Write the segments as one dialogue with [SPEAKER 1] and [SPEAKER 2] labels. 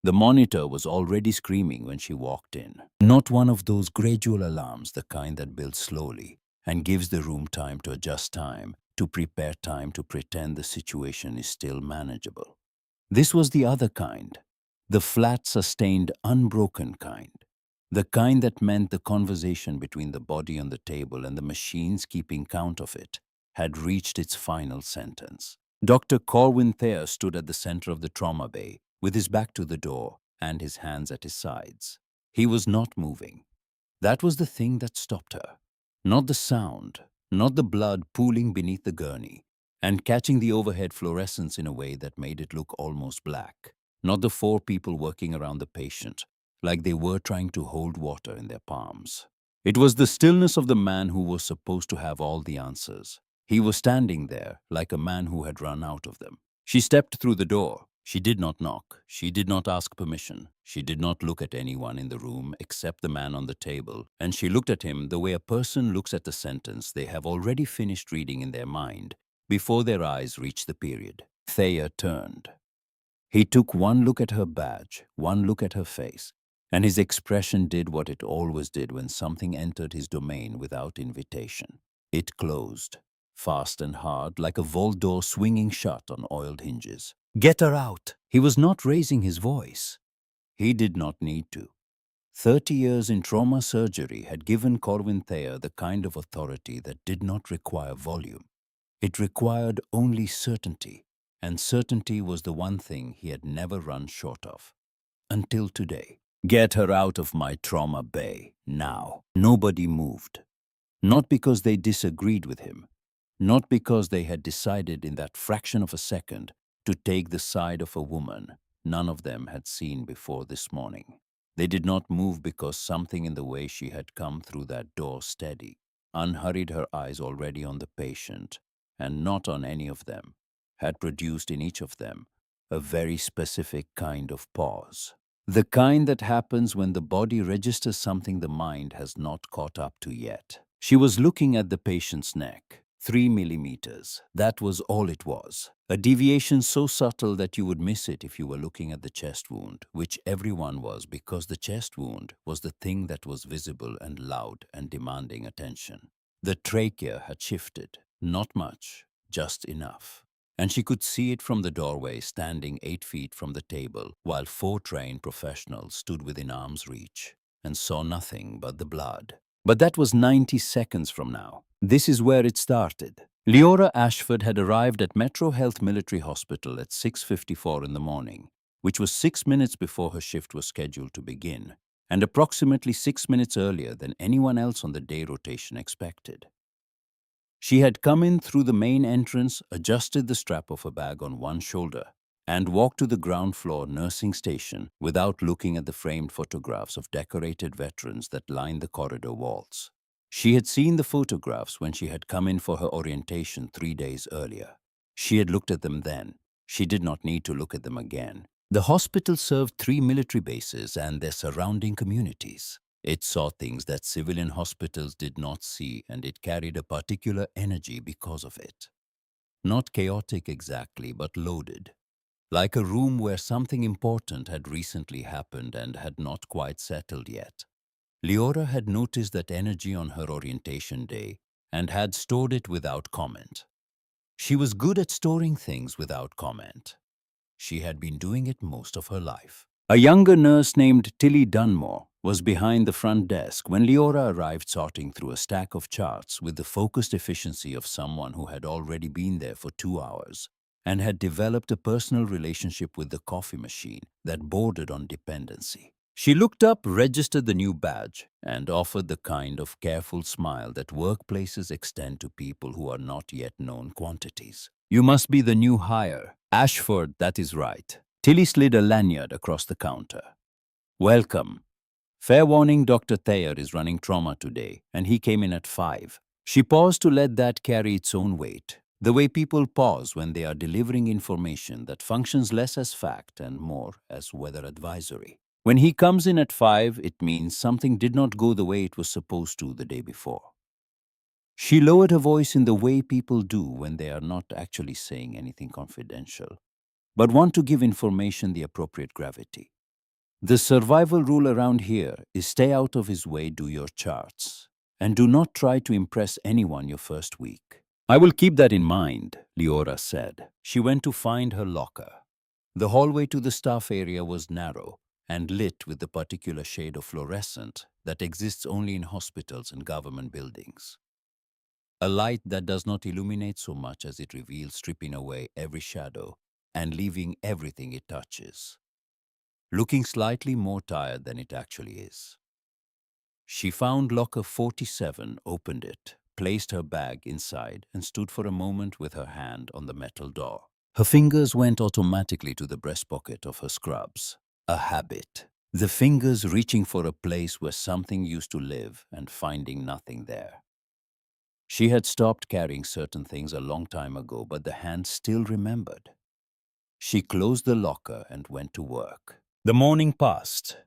[SPEAKER 1] The monitor was already screaming when she walked in. Not one of those gradual alarms, the kind that builds slowly and gives the room time to adjust, time to prepare, time to pretend the situation is still manageable. This was the other kind, the flat, sustained, unbroken kind. The kind that meant the conversation between the body on the table and the machines keeping count of it had reached its final sentence. Dr. Corwin Thayer stood at the center of the trauma bay, with his back to the door and his hands at his sides. He was not moving. That was the thing that stopped her. Not the sound, not the blood pooling beneath the gurney and catching the overhead fluorescence in a way that made it look almost black. Not the four people working around the patient, like they were trying to hold water in their palms. It was the stillness of the man who was supposed to have all the answers. He was standing there like a man who had run out of them. She stepped through the door. She did not knock. She did not ask permission. She did not look at anyone in the room except the man on the table, and she looked at him the way a person looks at the sentence they have already finished reading in their mind before their eyes reach the period. Thayer turned. He took one look at her badge, one look at her face, and his expression did what it always did when something entered his domain without invitation. It closed, fast and hard, like a vault door swinging shut on oiled hinges. "Get her out!" He was not raising his voice. He did not need to. 30 years in trauma surgery had given Corwin Thayer the kind of authority that did not require volume. It required only certainty, and certainty was the one thing he had never run short of. Until today. "Get her out of my trauma bay, now." Nobody moved. Not because they disagreed with him, not because they had decided in that fraction of a second to take the side of a woman none of them had seen before this morning. They did not move because something in the way she had come through that door steady, unhurried, her eyes already on the patient, and not on any of them, had produced in each of them a very specific kind of pause. The kind that happens when the body registers something the mind has not caught up to yet. She was looking at the patient's neck. 3 millimeters. That was all it was. A deviation so subtle that you would miss it if you were looking at the chest wound, which everyone was, because the chest wound was the thing that was visible and loud and demanding attention. The trachea had shifted. Not much, just enough. And she could see it from the doorway, standing 8 feet from the table, while 4 trained professionals stood within arm's reach and saw nothing but the blood. But that was 90 seconds from now. This is where it started. Leora Ashford had arrived at Metro Health Military Hospital at 6:54 in the morning, which was 6 minutes before her shift was scheduled to begin, and approximately 6 minutes earlier than anyone else on the day rotation expected. She had come in through the main entrance, adjusted the strap of her bag on one shoulder, and walked to the ground floor nursing station without looking at the framed photographs of decorated veterans that lined the corridor walls. She had seen the photographs when she had come in for her orientation 3 days earlier. She had looked at them then. She did not need to look at them again. The hospital served 3 military bases and their surrounding communities. It saw things that civilian hospitals did not see, and it carried a particular energy because of it. Not chaotic exactly, but loaded. Like a room where something important had recently happened and had not quite settled yet. Leora had noticed that energy on her orientation day and had stored it without comment. She was good at storing things without comment. She had been doing it most of her life. A younger nurse named Tilly Dunmore was behind the front desk when Leora arrived, sorting through a stack of charts with the focused efficiency of someone who had already been there for 2 hours and had developed a personal relationship with the coffee machine that bordered on dependency. She looked up, registered the new badge, and offered the kind of careful smile that workplaces extend to people who are not yet known quantities. "You must be the new hire." "Ashford, that is right." Tilly slid a lanyard across the counter. "Welcome. Fair warning, Dr. Thayer is running trauma today, and he came in at 5. She paused to let that carry its own weight, the way people pause when they are delivering information that functions less as fact and more as weather advisory. When he comes in at 5, it means something did not go the way it was supposed to the day before. She lowered her voice in the way people do when they are not actually saying anything confidential, but want to give information the appropriate gravity. The survival rule around here is stay out of his way, do your charts, and do not try to impress anyone your first week. I will keep that in mind, Leora said. She went to find her locker. The hallway to the staff area was narrow and lit with the particular shade of fluorescent that exists only in hospitals and government buildings. A light that does not illuminate so much as it reveals, stripping away every shadow and leaving everything it touches, looking slightly more tired than it actually is. She found locker 47, opened it, placed her bag inside, and stood for a moment with her hand on the metal door. Her fingers went automatically to the breast pocket of her scrubs. A habit. The fingers reaching for a place where something used to live and finding nothing there. She had stopped carrying certain things a long time ago, but the hand still remembered. She closed the locker and went to work. The morning passed.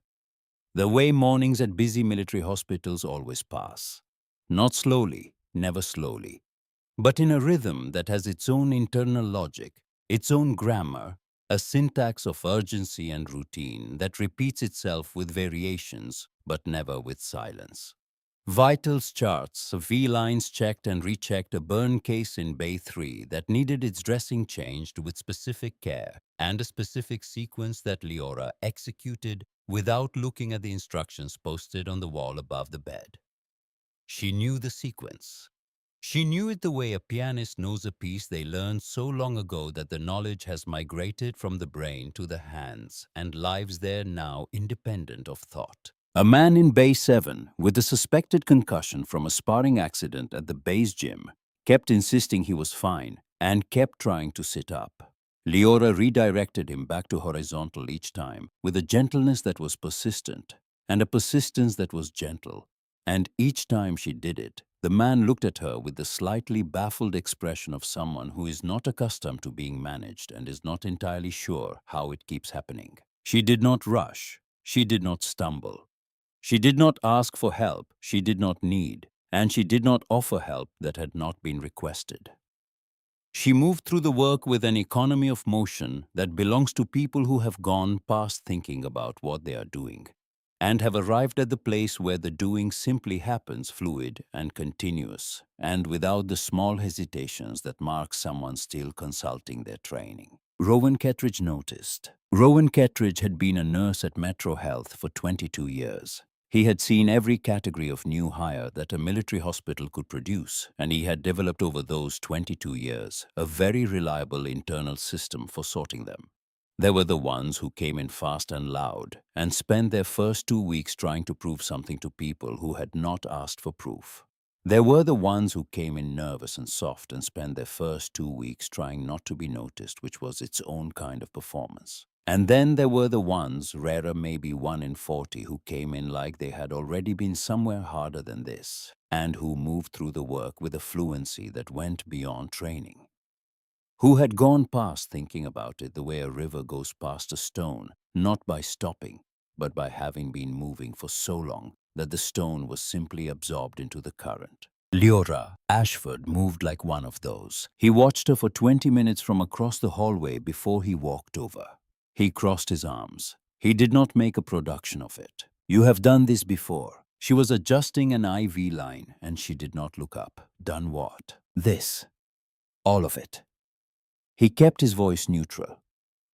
[SPEAKER 1] The way mornings at busy military hospitals always pass. Not slowly, never slowly, but in a rhythm that has its own internal logic, its own grammar, a syntax of urgency and routine that repeats itself with variations, but never with silence. Vitals charts, V-lines checked and rechecked, a burn case in Bay 3 that needed its dressing changed with specific care, and a specific sequence that Leora executed without looking at the instructions posted on the wall above the bed. She knew the sequence. She knew it the way a pianist knows a piece they learned so long ago that the knowledge has migrated from the brain to the hands and lives there now independent of thought. A man in Bay 7, with a suspected concussion from a sparring accident at the base gym, kept insisting he was fine and kept trying to sit up. Leora redirected him back to horizontal each time with a gentleness that was persistent and a persistence that was gentle. And each time she did it, the man looked at her with the slightly baffled expression of someone who is not accustomed to being managed and is not entirely sure how it keeps happening. She did not rush. She did not stumble. She did not ask for help she did not need, and she did not offer help that had not been requested. She moved through the work with an economy of motion that belongs to people who have gone past thinking about what they are doing and have arrived at the place where the doing simply happens, fluid and continuous, and without the small hesitations that mark someone still consulting their training. Rowan Kettridge noticed. Rowan Kettridge had been a nurse at Metro Health for 22 years. He had seen every category of new hire that a military hospital could produce, and he had developed over those 22 years a very reliable internal system for sorting them. There were the ones who came in fast and loud and spent their first 2 weeks trying to prove something to people who had not asked for proof. There were the ones who came in nervous and soft and spent their first 2 weeks trying not to be noticed, which was its own kind of performance. And then there were the ones, rarer maybe 1 in 40, who came in like they had already been somewhere harder than this, and who moved through the work with a fluency that went beyond training. Who had gone past thinking about it the way a river goes past a stone, not by stopping, but by having been moving for so long that the stone was simply absorbed into the current. Leora Ashford moved like one of those. He watched her for 20 minutes from across the hallway before he walked over. He crossed his arms. He did not make a production of it. You have done this before. She was adjusting an IV line and she did not look up. Done what? This. All of it. He kept his voice neutral.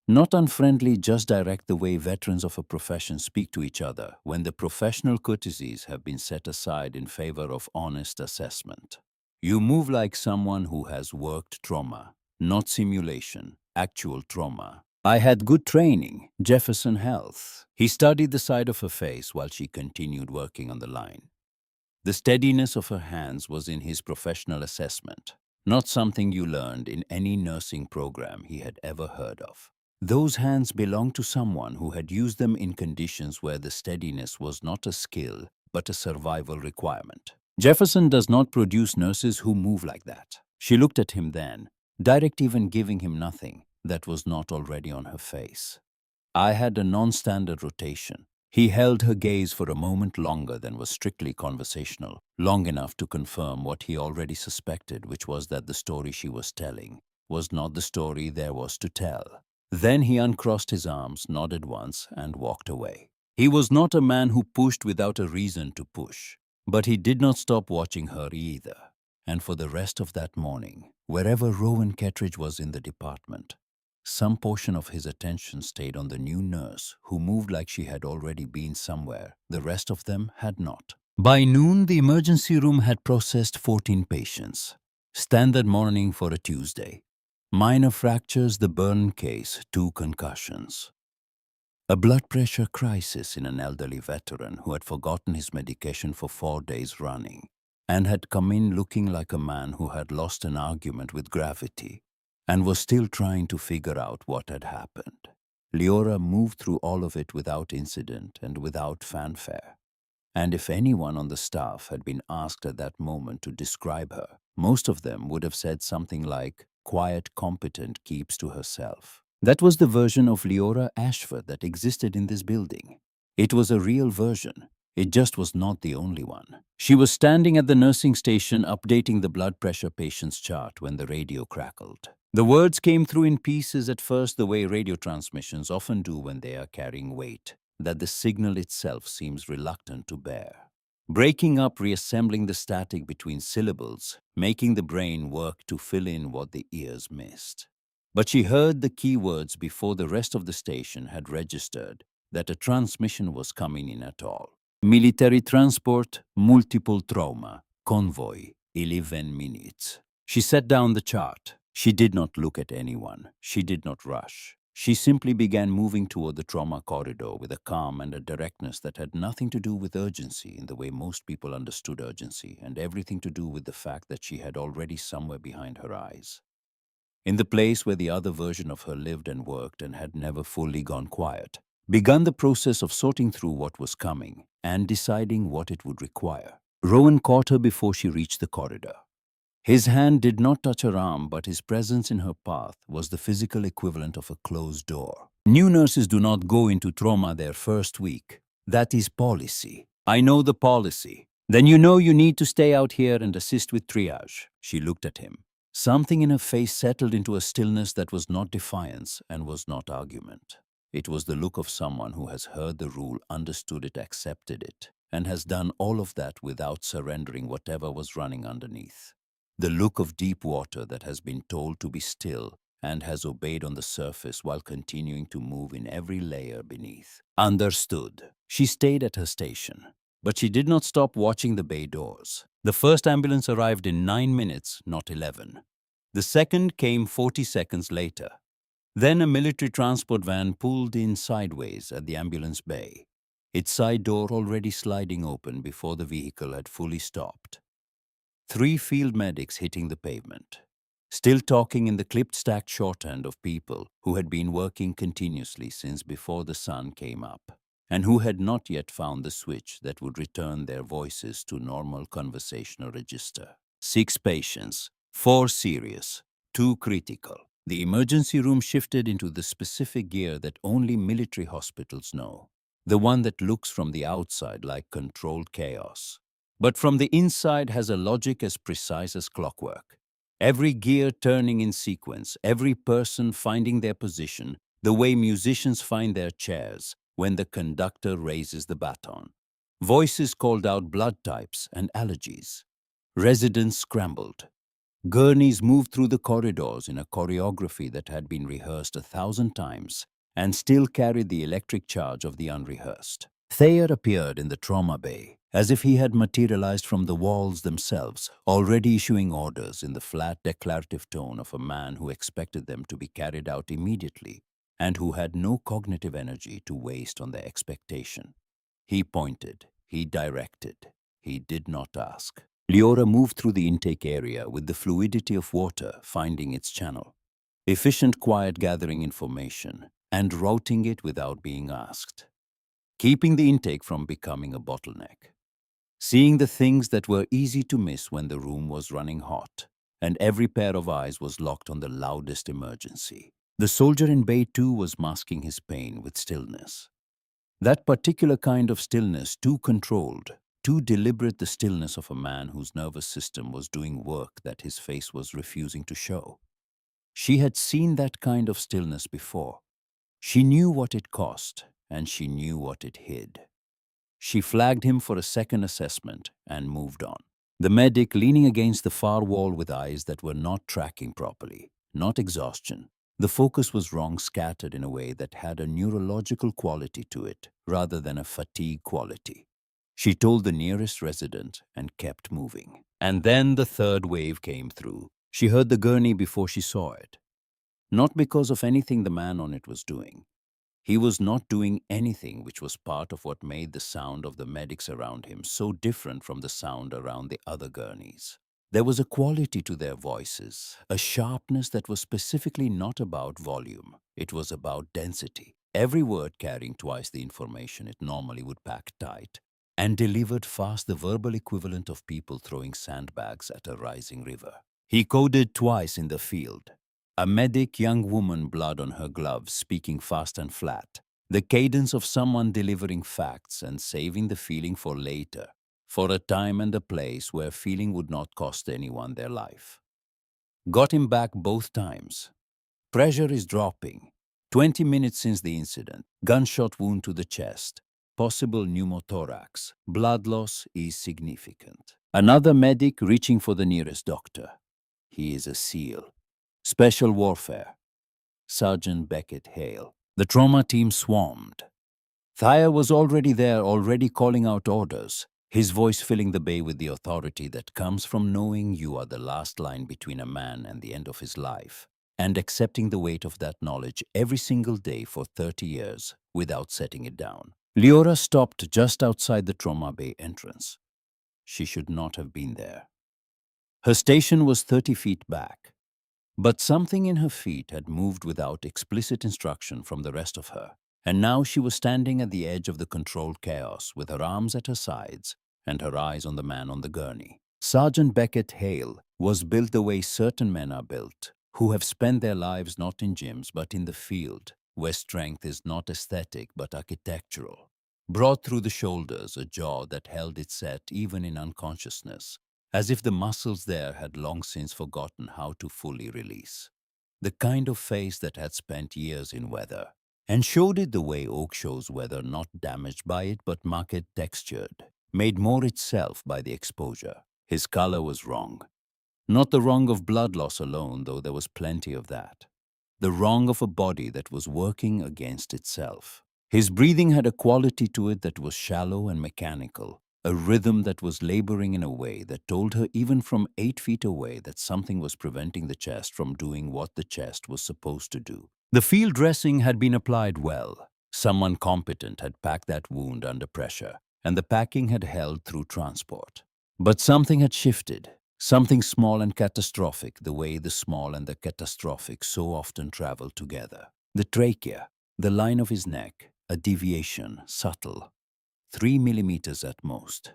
[SPEAKER 1] Not unfriendly, just direct, the way veterans of a profession speak to each other when the professional courtesies have been set aside in favor of honest assessment. You move like someone who has worked trauma, not simulation, actual trauma. I had good training, Jefferson Health. He studied the side of her face while she continued working on the line. The steadiness of her hands was in his professional assessment, not something you learned in any nursing program he had ever heard of. Those hands belonged to someone who had used them in conditions where the steadiness was not a skill, but a survival requirement. Jefferson does not produce nurses who move like that. She looked at him then, direct, even giving him nothing that was not already on her face. I had a non-standard rotation. He held her gaze for a moment longer than was strictly conversational, long enough to confirm what he already suspected, which was that the story she was telling was not the story there was to tell. Then he uncrossed his arms, nodded once, and walked away. He was not a man who pushed without a reason to push, but he did not stop watching her either. And for the rest of that morning, wherever Rowan Kettridge was in the department, some portion of his attention stayed on the new nurse, who moved like she had already been somewhere. The rest of them had not. By noon, the emergency room had processed 14 patients. Standard morning for a Tuesday. Minor fractures, the burn case, 2 concussions. A blood pressure crisis in an elderly veteran who had forgotten his medication for 4 days running and had come in looking like a man who had lost an argument with gravity and was still trying to figure out what had happened. Leora moved through all of it without incident and without fanfare. And if anyone on the staff had been asked at that moment to describe her, most of them would have said something like, quiet, competent, keeps to herself. That was the version of Leora Ashford that existed in this building. It was a real version. It just was not the only one. She was standing at the nursing station updating the blood pressure patient's chart when the radio crackled. The words came through in pieces at first, the way radio transmissions often do when they are carrying weight that the signal itself seems reluctant to bear. Breaking up, reassembling the static between syllables, making the brain work to fill in what the ears missed. But she heard the key words before the rest of the station had registered that a transmission was coming in at all. Military transport, multiple trauma, convoy, 11 minutes. She set down the chart. She did not look at anyone. She did not rush. She simply began moving toward the trauma corridor with a calm and a directness that had nothing to do with urgency in the way most people understood urgency, and everything to do with the fact that she had already somewhere behind her eyes, in the place where the other version of her lived and worked and had never fully gone quiet, begun the process of sorting through what was coming and deciding what it would require. Rowan caught her before she reached the corridor. His hand did not touch her arm, but his presence in her path was the physical equivalent of a closed door. New nurses do not go into trauma their first week. That is policy. I know the policy. Then you know you need to stay out here and assist with triage. She looked at him. Something in her face settled into a stillness that was not defiance and was not argument. It was the look of someone who has heard the rule, understood it, accepted it, and has done all of that without surrendering whatever was running underneath. The look of deep water that has been told to be still and has obeyed on the surface while continuing to move in every layer beneath. Understood. She stayed at her station, but she did not stop watching the bay doors. The first ambulance arrived in 9 minutes, not 11. The second came 40 seconds later. Then a military transport van pulled in sideways at the ambulance bay, its side door already sliding open before the vehicle had fully stopped. 3 field medics hitting the pavement, still talking in the clipped stacked shorthand of people who had been working continuously since before the sun came up, and who had not yet found the switch that would return their voices to normal conversational register. 6 patients, 4 serious, 2 critical. The emergency room shifted into the specific gear that only military hospitals know, the one that looks from the outside like controlled chaos, but from the inside has a logic as precise as clockwork. Every gear turning in sequence, every person finding their position, the way musicians find their chairs when the conductor raises the baton. Voices called out blood types and allergies. Residents scrambled. Gurneys moved through the corridors in a choreography that had been rehearsed 1,000 times and still carried the electric charge of the unrehearsed. Thayer appeared in the trauma bay, as if he had materialized from the walls themselves, already issuing orders in the flat, declarative tone of a man who expected them to be carried out immediately and who had no cognitive energy to waste on their expectation. He pointed, he directed, he did not ask. Leora moved through the intake area with the fluidity of water finding its channel, efficient, quiet, gathering information and routing it without being asked, keeping the intake from becoming a bottleneck, seeing the things that were easy to miss when the room was running hot, and every pair of eyes was locked on the loudest emergency. The soldier in Bay 2 was masking his pain with stillness. That particular kind of stillness, too controlled, too deliberate, the stillness of a man whose nervous system was doing work that his face was refusing to show. She had seen that kind of stillness before. She knew what it cost, and she knew what it hid. She flagged him for a second assessment and moved on. The medic leaning against the far wall with eyes that were not tracking properly, not exhaustion. The focus was wrong, scattered in a way that had a neurological quality to it rather than a fatigue quality. She told the nearest resident and kept moving. And then the third wave came through. She heard the gurney before she saw it. Not because of anything the man on it was doing. He was not doing anything, which was part of what made the sound of the medics around him so different from the sound around the other gurneys. There was a quality to their voices, a sharpness that was specifically not about volume. It was about density. Every word carrying twice the information it normally would pack tight, and delivered fast, the verbal equivalent of people throwing sandbags at a rising river. He coded twice in the field. A medic, young woman, blood on her gloves, speaking fast and flat. The cadence of someone delivering facts and saving the feeling for later, for a time and a place where feeling would not cost anyone their life. Got him back both times. Pressure is dropping. 20 minutes since the incident. Gunshot wound to the chest. Possible pneumothorax. Blood loss is significant. Another medic reaching for the nearest doctor. He is a SEAL. Special Warfare. Sergeant Beckett Hale. The trauma team swarmed. Thayer was already there, already calling out orders, his voice filling the bay with the authority that comes from knowing you are the last line between a man and the end of his life, and accepting the weight of that knowledge every single day for 30 years without setting it down. Leora stopped just outside the trauma bay entrance. She should not have been there. Her station was 30 feet back. But something in her feet had moved without explicit instruction from the rest of her, and now she was standing at the edge of the controlled chaos with her arms at her sides and her eyes on the man on the gurney. Sergeant Beckett Hale was built the way certain men are built, who have spent their lives not in gyms but in the field, where strength is not aesthetic but architectural. Broad through the shoulders, a jaw that held it set even in unconsciousness, as if the muscles there had long since forgotten how to fully release. The kind of face that had spent years in weather, and showed it the way oak shows weather, not damaged by it but market textured, made more itself by the exposure. His color was wrong. Not the wrong of blood loss alone, though there was plenty of that. The wrong of a body that was working against itself. His breathing had a quality to it that was shallow and mechanical, a rhythm that was laboring in a way that told her even from 8 feet away that something was preventing the chest from doing what the chest was supposed to do. The field dressing had been applied well. Someone competent had packed that wound under pressure, and the packing had held through transport. But something had shifted, something small and catastrophic, the way the small and the catastrophic so often travel together. The trachea, the line of his neck, a deviation, subtle, 3 millimeters at most.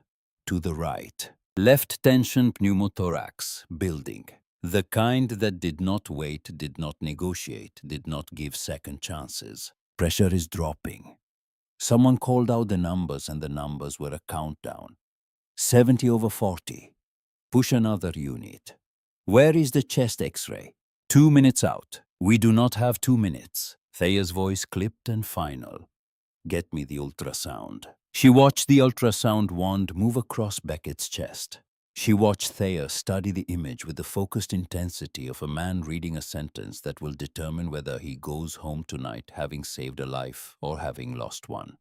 [SPEAKER 1] To the right. Left tension pneumothorax, building. The kind that did not wait, did not negotiate, did not give second chances. Pressure is dropping. Someone called out the numbers and the numbers were a countdown. 70/40. Push another unit. Where is the chest x-ray? 2 minutes out. We do not have 2 minutes. Thayer's voice clipped and final. Get me the ultrasound. She watched the ultrasound wand move across Beckett's chest. She watched Thayer study the image with the focused intensity of a man reading a sentence that will determine whether he goes home tonight having saved a life or having lost one.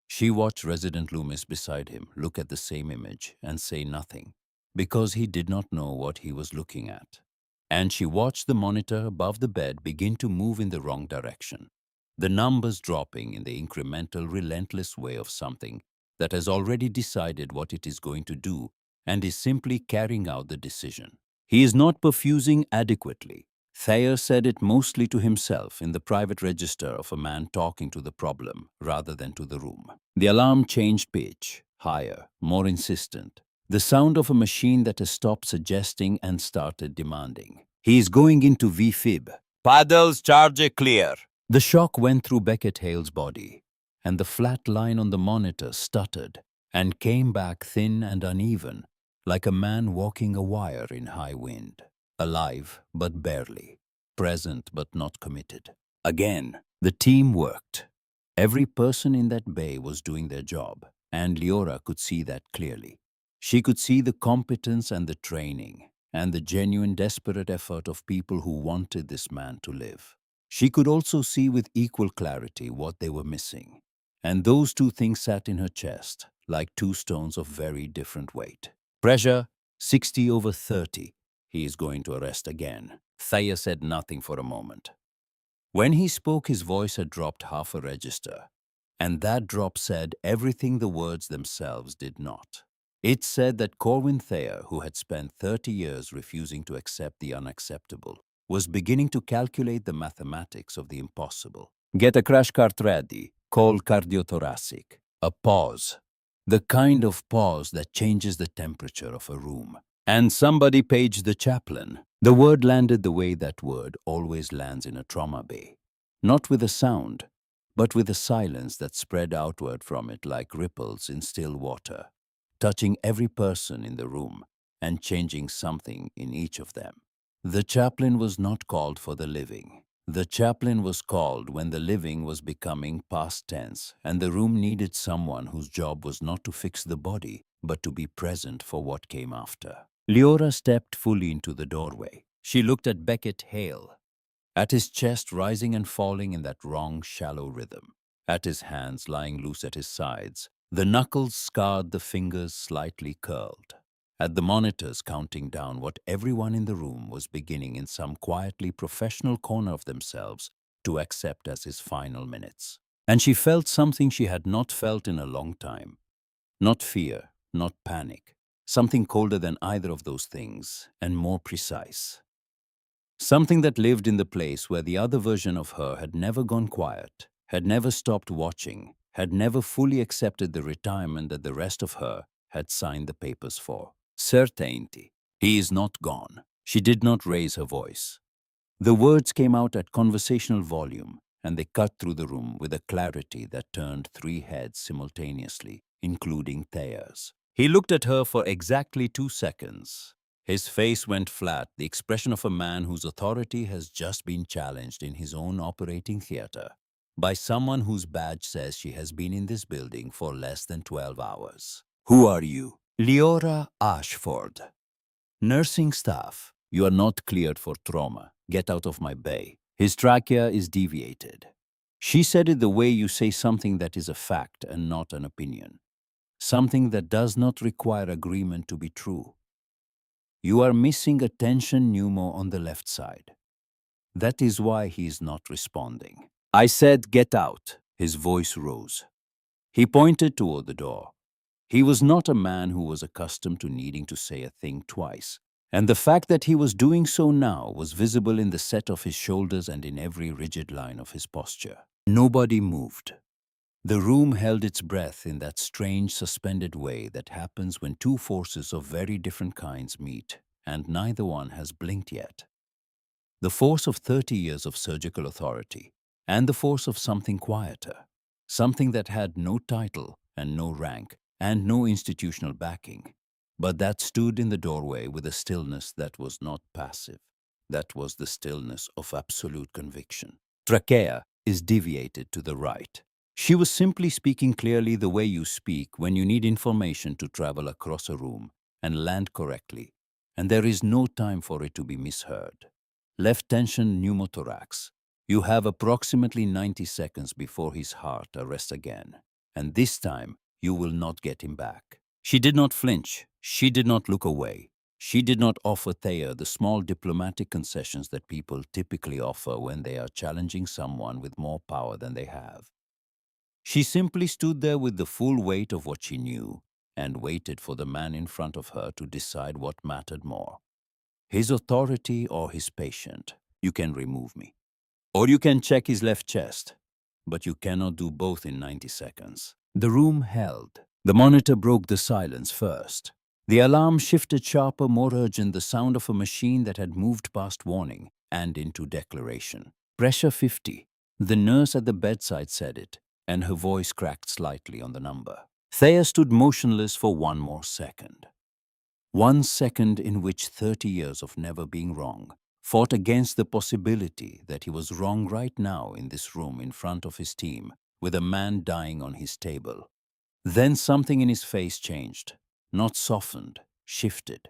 [SPEAKER 1] She watched Resident Loomis beside him look at the same image and say nothing, because he did not know what he was looking at. And she watched the monitor above the bed begin to move in the wrong direction. The numbers dropping in the incremental, relentless way of something that has already decided what it is going to do and is simply carrying out the decision. He is not perfusing adequately. Thayer said it mostly to himself in the private register of a man talking to the problem rather than to the room. The alarm changed pitch, higher, more insistent. The sound of a machine that has stopped suggesting and started demanding. He is going into VFib. Paddles, charge clear. The shock went through Beckett Hale's body, and the flat line on the monitor stuttered and came back thin and uneven, like a man walking a wire in high wind. alive but barely, present but not committed. Again, the team worked. Every person in that bay was doing their job, and Leora could see that clearly. She could see the competence and the training, and the genuine desperate effort of people who wanted this man to live. She could also see with equal clarity what they were missing, and those two things sat in her chest like two stones of very different weight. Pressure, 60/30. He is going to arrest again. Thea said nothing for a moment. When he spoke, his voice had dropped half a register, and that drop said everything the words themselves did not. It said that Corwin Thayer, who had spent 30 years refusing to accept the unacceptable, was beginning to calculate the mathematics of the impossible. Get a crash cart ready. Call cardiothoracic. A pause. The kind of pause that changes the temperature of a room. And somebody paged the chaplain. The word landed the way that word always lands in a trauma bay. Not with a sound, but with a silence that spread outward from it like ripples in still water, touching every person in the room and changing something in each of them. The chaplain was not called for the living. The chaplain was called when the living was becoming past tense and the room needed someone whose job was not to fix the body, but to be present for what came after. Leora stepped fully into the doorway. She looked at Beckett Hale, at his chest rising and falling in that wrong, shallow rhythm, at his hands lying loose at his sides, the knuckles scarred, the fingers slightly curled, at the monitors counting down what everyone in the room was beginning in some quietly professional corner of themselves to accept as his final minutes. And she felt something she had not felt in a long time. Not fear, not panic, something colder than either of those things and more precise. Something that lived in the place where the other version of her had never gone quiet, had never stopped watching, had never fully accepted the retirement that the rest of her had signed the papers for. Certainty. He is not gone. She did not raise her voice. The words came out at conversational volume, and they cut through the room with a clarity that turned three heads simultaneously, including Thayer's. He looked at her for exactly 2 seconds. His face went flat, the expression of a man whose authority has just been challenged in his own operating theater by someone whose badge says she has been in this building for less than 12 hours. Who are you? Leora Ashford. Nursing staff. You are not cleared for trauma. Get out of my bay. His trachea is deviated. She said it the way you say something that is a fact and not an opinion. Something that does not require agreement to be true. You are missing a tension pneumo on the left side. That is why he is not responding. I said, get out. His voice rose. He pointed toward the door. He was not a man who was accustomed to needing to say a thing twice, and the fact that he was doing so now was visible in the set of his shoulders and in every rigid line of his posture. Nobody moved. The room held its breath in that strange suspended way that happens when two forces of very different kinds meet, and neither one has blinked yet. The force of 30 years of surgical authority, and the force of something quieter, something that had no title and no rank, and no institutional backing, but that stood in the doorway with a stillness that was not passive. That was the stillness of absolute conviction. Trachea is deviated to the right. She was simply speaking clearly the way you speak when you need information to travel across a room and land correctly, and there is no time for it to be misheard. Left tension pneumothorax. You have approximately 90 seconds before his heart arrests again, and this time you will not get him back. She did not flinch. She did not look away. She did not offer Thayer the small diplomatic concessions that people typically offer when they are challenging someone with more power than they have. She simply stood there with the full weight of what she knew and waited for the man in front of her to decide what mattered more. His authority or his patient. You can remove me. Or you can check his left chest. But you cannot do both in 90 seconds. The room held. The monitor broke the silence first. The alarm shifted sharper, more urgent, the sound of a machine that had moved past warning and into declaration. Pressure 50. The nurse at the bedside said it, and her voice cracked slightly on the number. Thea stood motionless for one more second. 1 second in which 30 years of never being wrong fought against the possibility that he was wrong right now in this room in front of his team, with a man dying on his table. Then something in his face changed, not softened, shifted.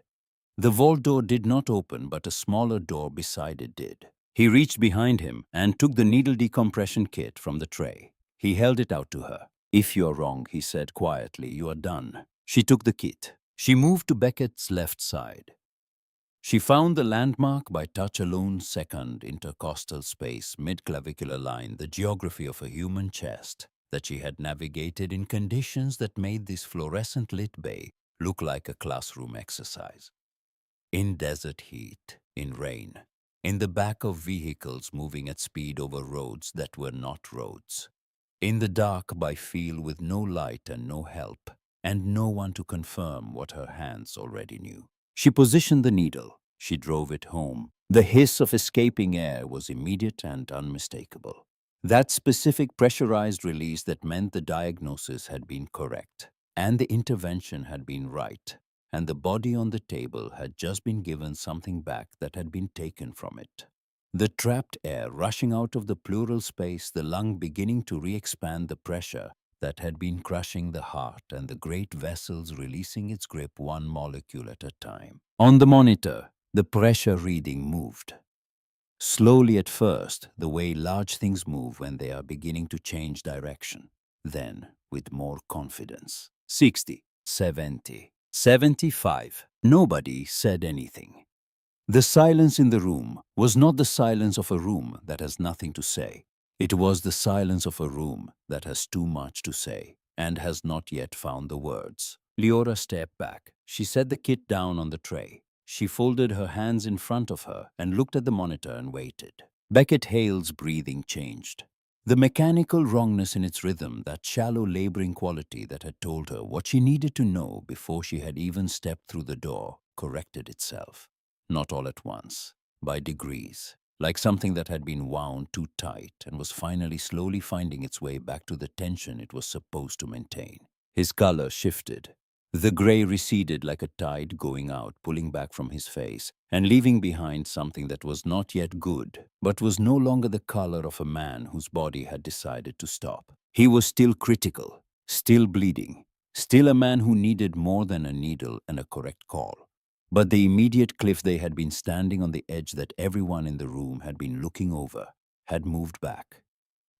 [SPEAKER 1] The vault door did not open, but a smaller door beside it did. He reached behind him and took the needle decompression kit from the tray. He held it out to her. "If you are wrong," he said quietly, "you are done." She took the kit. She moved to Beckett's left side. She found the landmark by touch alone, second intercostal space, mid-clavicular line, the geography of a human chest that she had navigated in conditions that made this fluorescent lit bay look like a classroom exercise. In desert heat, in rain, in the back of vehicles moving at speed over roads that were not roads, in the dark by feel with no light and no help, and no one to confirm what her hands already knew. She positioned the needle. She drove it home. The hiss of escaping air was immediate and unmistakable. That specific pressurized release that meant the diagnosis had been correct, and the intervention had been right, and the body on the table had just been given something back that had been taken from it. The trapped air rushing out of the pleural space, the lung beginning to re-expand the pressure that had been crushing the heart, and the great vessels releasing its grip one molecule at a time. On the monitor, the pressure reading moved. Slowly at first, the way large things move when they are beginning to change direction. Then, with more confidence. 60, 70, 75. Nobody said anything. The silence in the room was not the silence of a room that has nothing to say. It was the silence of a room that has too much to say and has not yet found the words. Leora stepped back. She set the kit down on the tray. She folded her hands in front of her and looked at the monitor and waited. Beckett Hale's breathing changed. The mechanical wrongness in its rhythm, that shallow laboring quality that had told her what she needed to know before she had even stepped through the door, corrected itself. Not all at once, by degrees, like something that had been wound too tight and was finally slowly finding its way back to the tension it was supposed to maintain. His color shifted. The gray receded like a tide going out, pulling back from his face and leaving behind something that was not yet good, but was no longer the color of a man whose body had decided to stop. He was still critical, still bleeding, still a man who needed more than a needle and a correct call. But the immediate cliff they had been standing on the edge that everyone in the room had been looking over had moved back,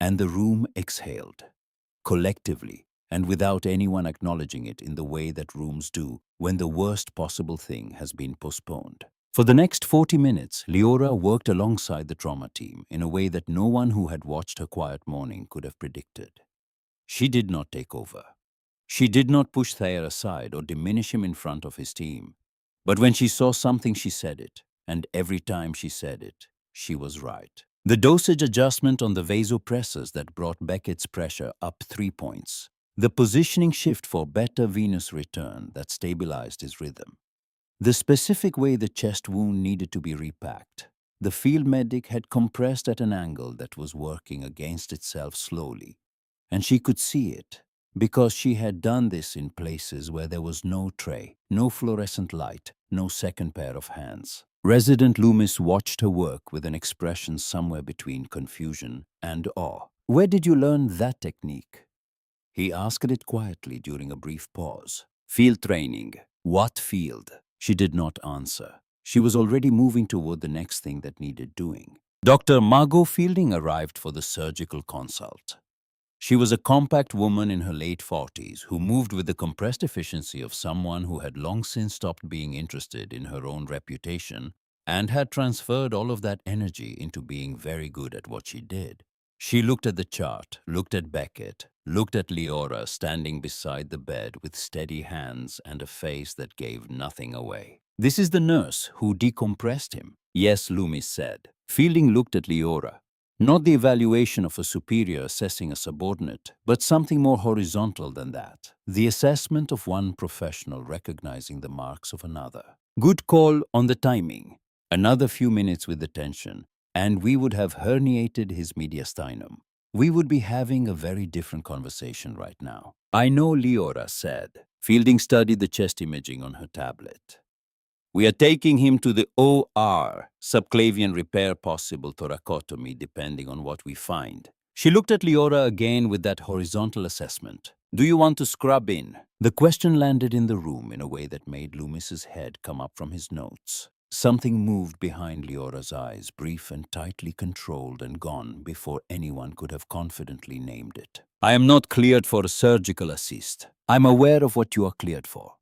[SPEAKER 1] and the room exhaled, collectively and without anyone acknowledging it in the way that rooms do when the worst possible thing has been postponed. For the next 40 minutes, Leora worked alongside the trauma team in a way that no one who had watched her quiet morning could have predicted. She did not take over. She did not push Thayer aside or diminish him in front of his team. But when she saw something, she said it, and every time she said it, she was right. The dosage adjustment on the vasopressors that brought Beckett's pressure up 3 points. The positioning shift for better venous return that stabilized his rhythm. The specific way the chest wound needed to be repacked. The field medic had compressed at an angle that was working against itself slowly, and she could see it, because she had done this in places where there was no tray, no fluorescent light, no second pair of hands. Resident Loomis watched her work with an expression somewhere between confusion and awe. "Where did you learn that technique?" He asked it quietly during a brief pause. "Field training." "What field?" She did not answer. She was already moving toward the next thing that needed doing. Dr. Margot Fielding arrived for the surgical consult. She was a compact woman in her late 40s who moved with the compressed efficiency of someone who had long since stopped being interested in her own reputation and had transferred all of that energy into being very good at what she did. She looked at the chart, looked at Beckett, looked at Leora standing beside the bed with steady hands and a face that gave nothing away. "This is the nurse who decompressed him." "Yes," Loomis said. Fielding looked at Leora. Not the evaluation of a superior assessing a subordinate, but something more horizontal than that. The assessment of one professional recognizing the marks of another. "Good call on the timing." Another few minutes with the tension, and we would have herniated his mediastinum. We would be having a very different conversation right now. "I know," Leora said. Fielding studied the chest imaging on her tablet. We are taking him to the OR, subclavian repair, possible thoracotomy, depending on what we find. She looked at Leora again with that horizontal assessment. Do you want to scrub in? The question landed in the room in a way that made Loomis's head come up from his notes. Something moved behind Leora's eyes, brief and tightly controlled, and gone before anyone could have confidently named it. I am not cleared for a surgical assist. I'm aware of what you are cleared for.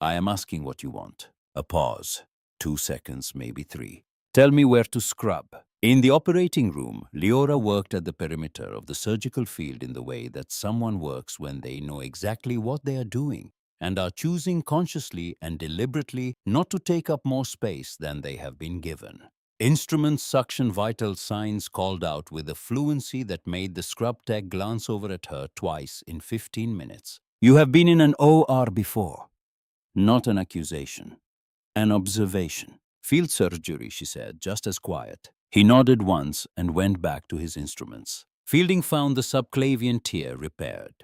[SPEAKER 1] I am asking what you want. A pause. 2 seconds, maybe 3. Tell me where to scrub. In the operating room, Leora worked at the perimeter of the surgical field in the way that someone works when they know exactly what they are doing and are choosing consciously and deliberately not to take up more space than they have been given. Instruments, suction, vital signs called out with a fluency that made the scrub tech glance over at her twice in 15 minutes. You have been in an OR before. Not an accusation. An observation. Field surgery, she said, just as quiet. He nodded once and went back to his instruments. Fielding found the subclavian tear repaired.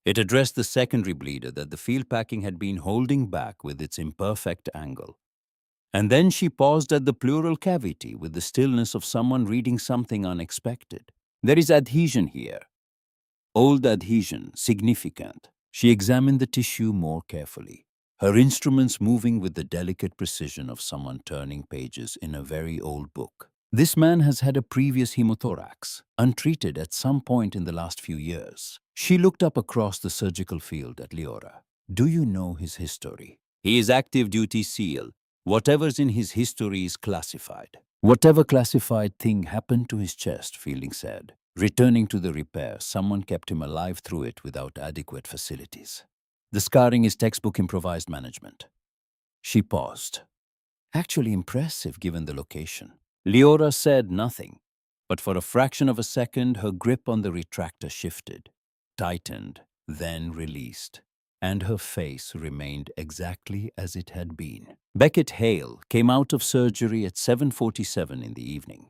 [SPEAKER 1] It addressed the secondary bleeder that the field packing had been holding back with its imperfect angle. And then she paused at the pleural cavity with the stillness of someone reading something unexpected. There is adhesion here. Old adhesion, significant. She examined the tissue more carefully, her instruments moving with the delicate precision of someone turning pages in a very old book. This man has had a previous hemothorax, untreated at some point in the last few years. She looked up across the surgical field at Leora. Do you know his history? He is active duty SEAL. Whatever's in his history is classified. Whatever classified thing happened to his chest, Fielding said. Returning to the repair, someone kept him alive through it without adequate facilities. The scarring is textbook improvised management. She paused. Actually impressive given the location. Leora said nothing, but for a fraction of a second her grip on the retractor shifted, tightened, then released, and her face remained exactly as it had been. Beckett Hale came out of surgery at 7:47 in the evening.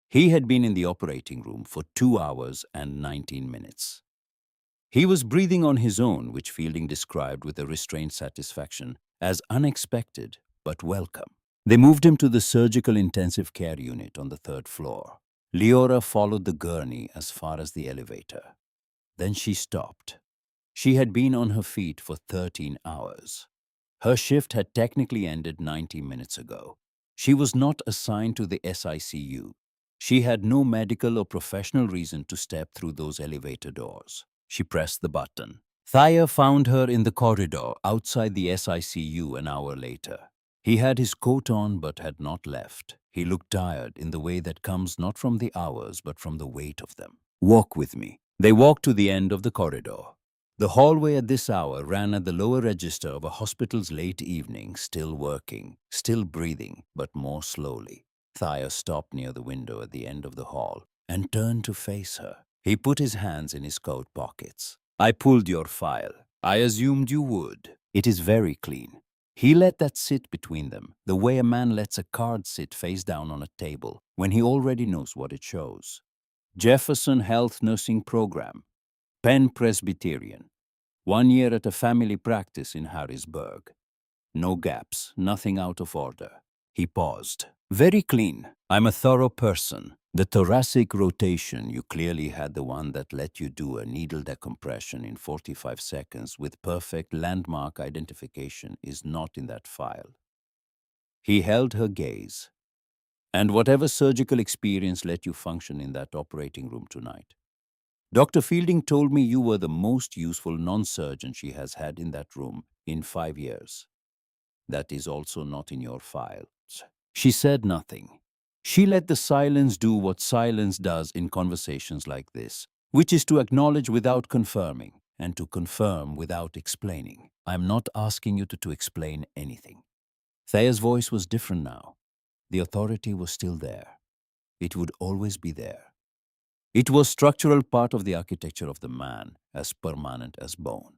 [SPEAKER 1] He had been in the operating room for 2 hours and 19 minutes. He was breathing on his own, which Fielding described with a restrained satisfaction as unexpected but welcome. They moved him to the surgical intensive care unit on the 3rd floor. Leora followed the gurney as far as the elevator. Then she stopped. She had been on her feet for 13 hours. Her shift had technically ended 90 minutes ago. She was not assigned to the SICU. She had no medical or professional reason to step through those elevator doors. She pressed the button. Thayer found her in the corridor outside the SICU an hour later. He had his coat on but had not left. He looked tired in the way that comes not from the hours but from the weight of them. Walk with me. They walked to the end of the corridor. The hallway at this hour ran at the lower register of a hospital's late evening, still working, still breathing, but more slowly. Thayer stopped near the window at the end of the hall and turned to face her. He put his hands in his coat pockets. I pulled your file. I assumed you would. It is very clean. He let that sit between them, the way a man lets a card sit face down on a table when he already knows what it shows. Jefferson Health Nursing Program. Penn Presbyterian. 1 year at a family practice in Harrisburg. No gaps, nothing out of order. He paused. Very clean. I'm a thorough person. The thoracic rotation, you clearly had the one that let you do a needle decompression in 45 seconds with perfect landmark identification, is not in that file. He held her gaze. And whatever surgical experience let you function in that operating room tonight. Dr. Fielding told me you were the most useful non-surgeon she has had in that room in 5 years. That is also not in your files. She said nothing. She let the silence do what silence does in conversations like this, which is to acknowledge without confirming and to confirm without explaining. I'm not asking you to explain anything. Thayer's voice was different now. The authority was still there. It would always be there. It was structural part of the architecture of the man, as permanent as bone.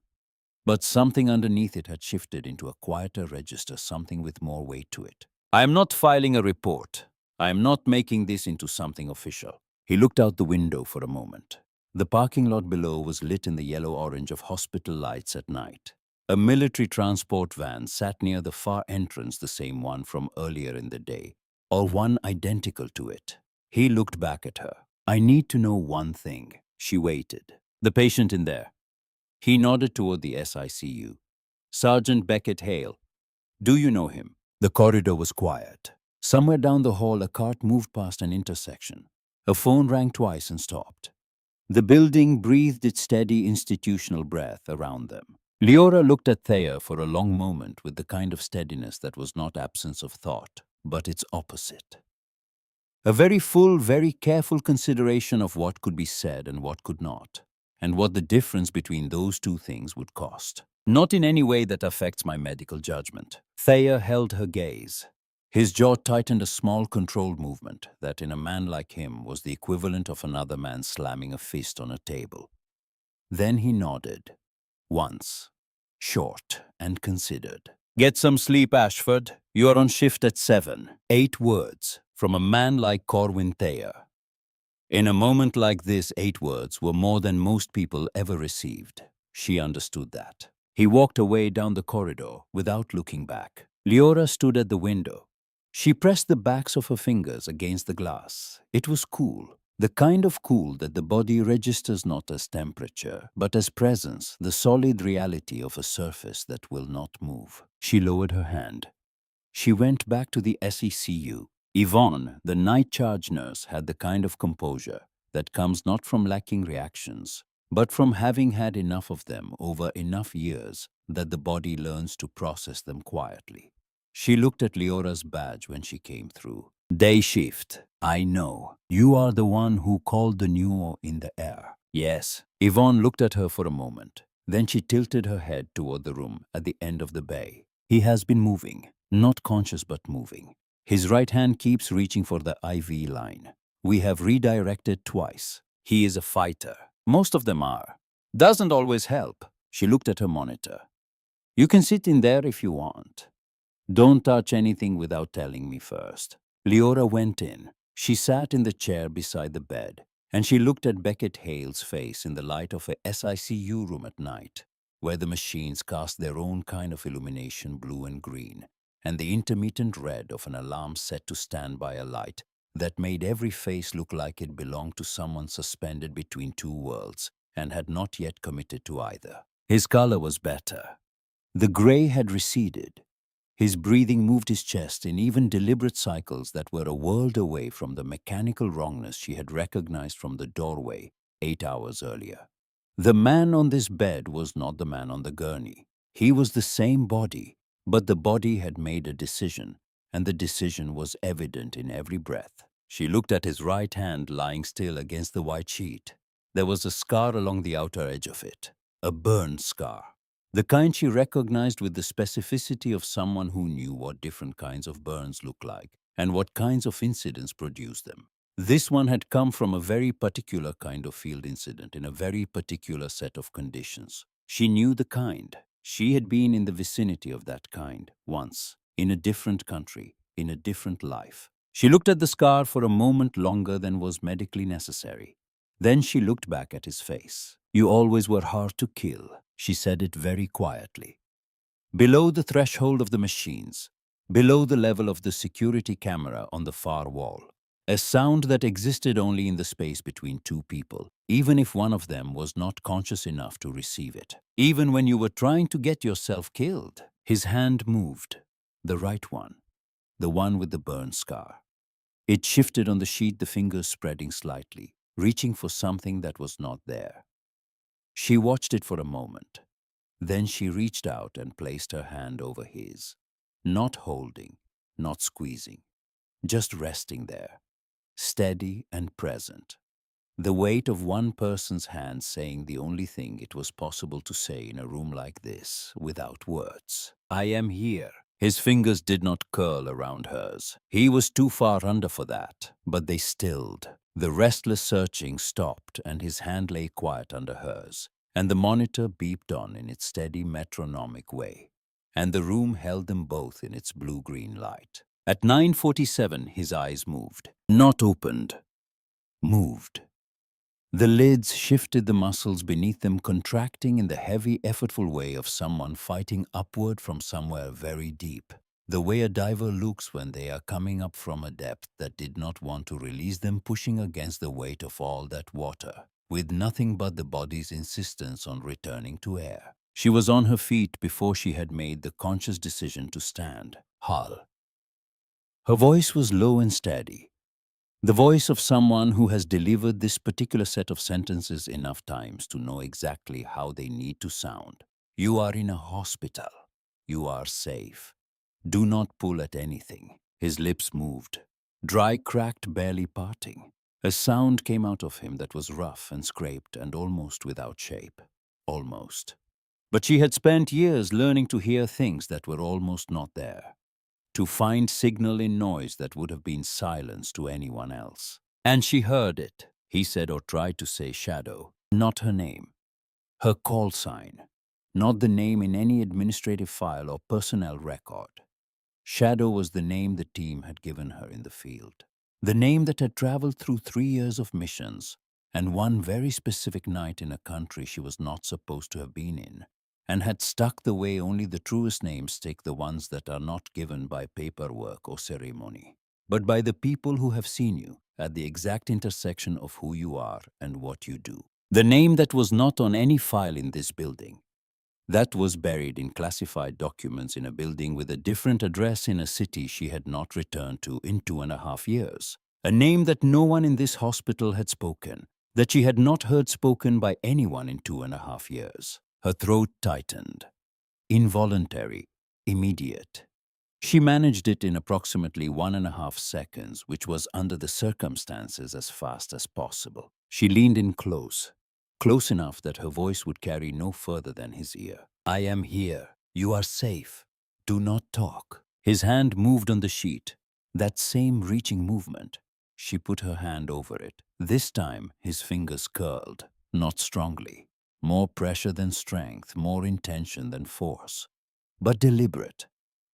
[SPEAKER 1] But something underneath it had shifted into a quieter register, something with more weight to it. I am not filing a report. I am not making this into something official. He looked out the window for a moment. The parking lot below was lit in the yellow-orange of hospital lights at night. A military transport van sat near the far entrance, the same one from earlier in the day, or one identical to it. He looked back at her. I need to know one thing. She waited. The patient in there. He nodded toward the SICU. Sergeant Beckett Hale. Do you know him? The corridor was quiet. Somewhere down the hall, a cart moved past an intersection. A phone rang twice and stopped. The building breathed its steady institutional breath around them. Leora looked at Thayer for a long moment with the kind of steadiness that was not absence of thought, but its opposite. A very full, very careful consideration of what could be said and what could not, and what the difference between those two things would cost. Not in any way that affects my medical judgment. Thayer held her gaze. His jaw tightened, a small controlled movement that in a man like him was the equivalent of another man slamming a fist on a table. Then he nodded. Once. Short and considered. Get some sleep, Ashford. You are on shift at 7. 8 words from a man like Corwin Thayer. In a moment like this, 8 words were more than most people ever received. She understood that. He walked away down the corridor without looking back. Leora stood at the window. She pressed the backs of her fingers against the glass. It was cool. The kind of cool that the body registers not as temperature, but as presence, the solid reality of a surface that will not move. She lowered her hand. She went back to the SECU. Yvonne, the night charge nurse, had the kind of composure that comes not from lacking reactions, but from having had enough of them over enough years that the body learns to process them quietly. She looked at Leora's badge when she came through. Day shift. I know. You are the one who called the Nuo in the air. Yes. Yvonne looked at her for a moment. Then she tilted her head toward the room at the end of the bay. He has been moving. Not conscious, but moving. His right hand keeps reaching for the IV line. We have redirected twice. He is a fighter. Most of them are. Doesn't always help. She looked at her monitor. You can sit in there if you want. Don't touch anything without telling me first. Leora went in. She sat in the chair beside the bed, and she looked at Beckett Hale's face in the light of a SICU room at night, where the machines cast their own kind of illumination, blue and green, and the intermittent red of an alarm set to stand by a light that made every face look like it belonged to someone suspended between two worlds and had not yet committed to either. His color was better. The gray had receded. His breathing moved his chest in even deliberate cycles that were a world away from the mechanical wrongness she had recognized from the doorway 8 hours earlier. The man on this bed was not the man on the gurney. He was the same body, but the body had made a decision, and the decision was evident in every breath. She looked at his right hand lying still against the white sheet. There was a scar along the outer edge of it, a burned scar. The kind she recognized with the specificity of someone who knew what different kinds of burns look like and what kinds of incidents produce them. This one had come from a very particular kind of field incident in a very particular set of conditions. She knew the kind. She had been in the vicinity of that kind once, in a different country, in a different life. She looked at the scar for a moment longer than was medically necessary. Then she looked back at his face. You always were hard to kill. She said it very quietly. Below the threshold of the machines, below the level of the security camera on the far wall, a sound that existed only in the space between two people, even if one of them was not conscious enough to receive it. Even when you were trying to get yourself killed, his hand moved, the right one, the one with the burn scar. It shifted on the sheet, the fingers spreading slightly, reaching for something that was not there. She watched it for a moment. Then she reached out and placed her hand over his, not holding, not squeezing, just resting there, steady and present. The weight of one person's hand saying the only thing it was possible to say in a room like this, without words. I am here. His fingers did not curl around hers. He was too far under for that, but they stilled. The restless searching stopped and his hand lay quiet under hers, and the monitor beeped on in its steady metronomic way, and the room held them both in its blue-green light. At 9:47, his eyes moved. Not opened. Moved. The lids shifted, the muscles beneath them contracting in the heavy, effortful way of someone fighting upward from somewhere very deep. The way a diver looks when they are coming up from a depth that did not want to release them, pushing against the weight of all that water, with nothing but the body's insistence on returning to air. She was on her feet before she had made the conscious decision to stand. Hull. Her voice was low and steady, the voice of someone who has delivered this particular set of sentences enough times to know exactly how they need to sound. You are in a hospital. You are safe. Do not pull at anything. His lips moved, dry, cracked, barely parting. A sound came out of him that was rough and scraped and almost without shape. Almost. But she had spent years learning to hear things that were almost not there, to find signal in noise that would have been silence to anyone else. And she heard it. He said or tried to say shadow, not her name, her call sign, not the name in any administrative file or personnel record. Shadow was the name the team had given her in the field, the name that had traveled through 3 years of missions and one very specific night in a country she was not supposed to have been in, and had stuck the way only the truest names stick, the ones that are not given by paperwork or ceremony, but by the people who have seen you at the exact intersection of who you are and what you do. The name that was not on any file in this building, that was buried in classified documents in a building with a different address in a city she had not returned to in 2.5 years. A name that no one in this hospital had spoken, that she had not heard spoken by anyone in 2.5 years. Her throat tightened. Involuntary, immediate. She managed it in approximately 1.5 seconds, which was under the circumstances as fast as possible. She leaned in close, close enough that her voice would carry no further than his ear. I am here. You are safe. Do not talk. His hand moved on the sheet. That same reaching movement. She put her hand over it. This time, his fingers curled, not strongly. More pressure than strength, more intention than force, but deliberate.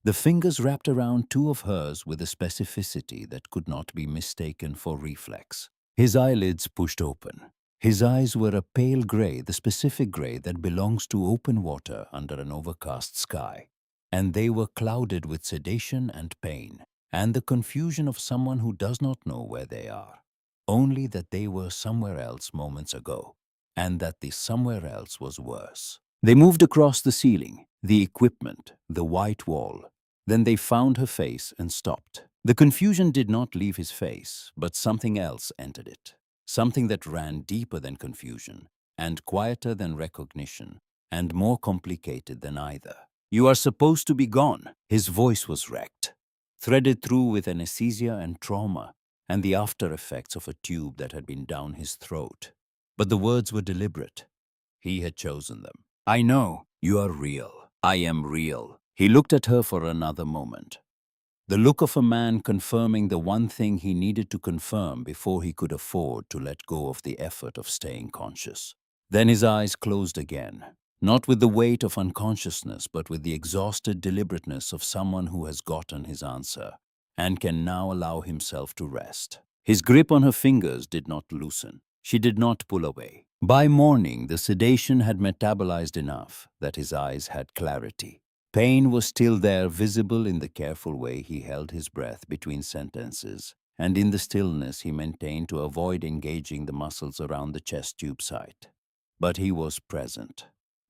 [SPEAKER 1] The fingers wrapped around two of hers with a specificity that could not be mistaken for reflex. His eyelids pushed open. His eyes were a pale gray, the specific gray that belongs to open water under an overcast sky. And they were clouded with sedation and pain, and the confusion of someone who does not know where they are. Only that they were somewhere else moments ago, and that the somewhere else was worse. They moved across the ceiling, the equipment, the white wall. Then they found her face and stopped. The confusion did not leave his face, but something else entered it. Something that ran deeper than confusion, and quieter than recognition, and more complicated than either. You are supposed to be gone. His voice was wrecked, threaded through with anesthesia and trauma, and the after effects of a tube that had been down his throat. But the words were deliberate. He had chosen them. I know. You are real. I am real. He looked at her for another moment. The look of a man confirming the one thing he needed to confirm before he could afford to let go of the effort of staying conscious. Then his eyes closed again, not with the weight of unconsciousness, but with the exhausted deliberateness of someone who has gotten his answer and can now allow himself to rest. His grip on her fingers did not loosen. She did not pull away. By morning, the sedation had metabolized enough that his eyes had clarity. Pain was still there, visible in the careful way he held his breath between sentences, and in the stillness he maintained to avoid engaging the muscles around the chest tube site. But he was present,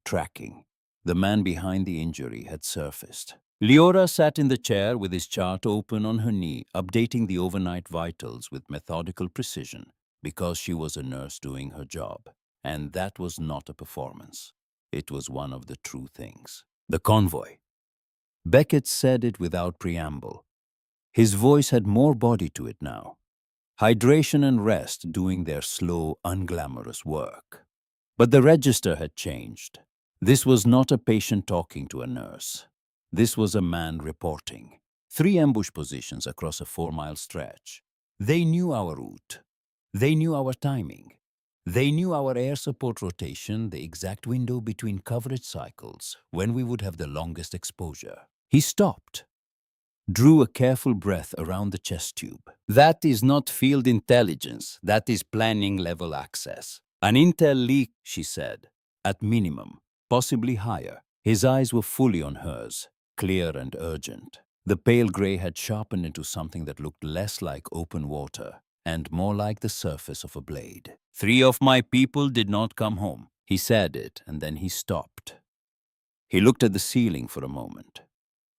[SPEAKER 1] tracking. The man behind the injury had surfaced. Leora sat in the chair with his chart open on her knee, updating the overnight vitals with methodical precision, because she was a nurse doing her job. And that was not a performance. It was one of the true things. The convoy. Beckett said it without preamble. His voice had more body to it now. Hydration and rest doing their slow, unglamorous work. But the register had changed. This was not a patient talking to a nurse. This was a man reporting. 3 ambush positions across a 4-mile stretch. They knew our route. They knew our timing. They knew our air support rotation, the exact window between coverage cycles, when we would have the longest exposure. He stopped. drew a careful breath around the chest tube. That is not field intelligence, that is planning level access. An intel leak, she said, at minimum, possibly higher. His eyes were fully on hers, clear and urgent. The pale gray had sharpened into something that looked less like open water and more like the surface of a blade. 3 of my people did not come home. He said it, and then he stopped. He looked at the ceiling for a moment.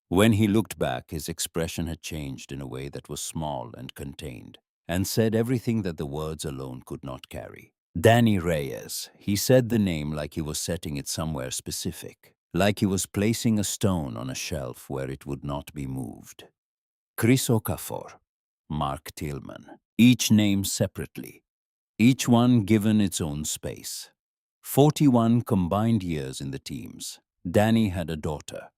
[SPEAKER 1] When he looked back, his expression had changed in a way that was small and contained, and said everything that the words alone could not carry. Danny Reyes. He said the name like he was setting it somewhere specific, like he was placing a stone on a shelf where it would not be moved. Chris Okafor, Mark Tillman, each name separately, each one given its own space. 41 combined years in the teams. Danny had a daughter.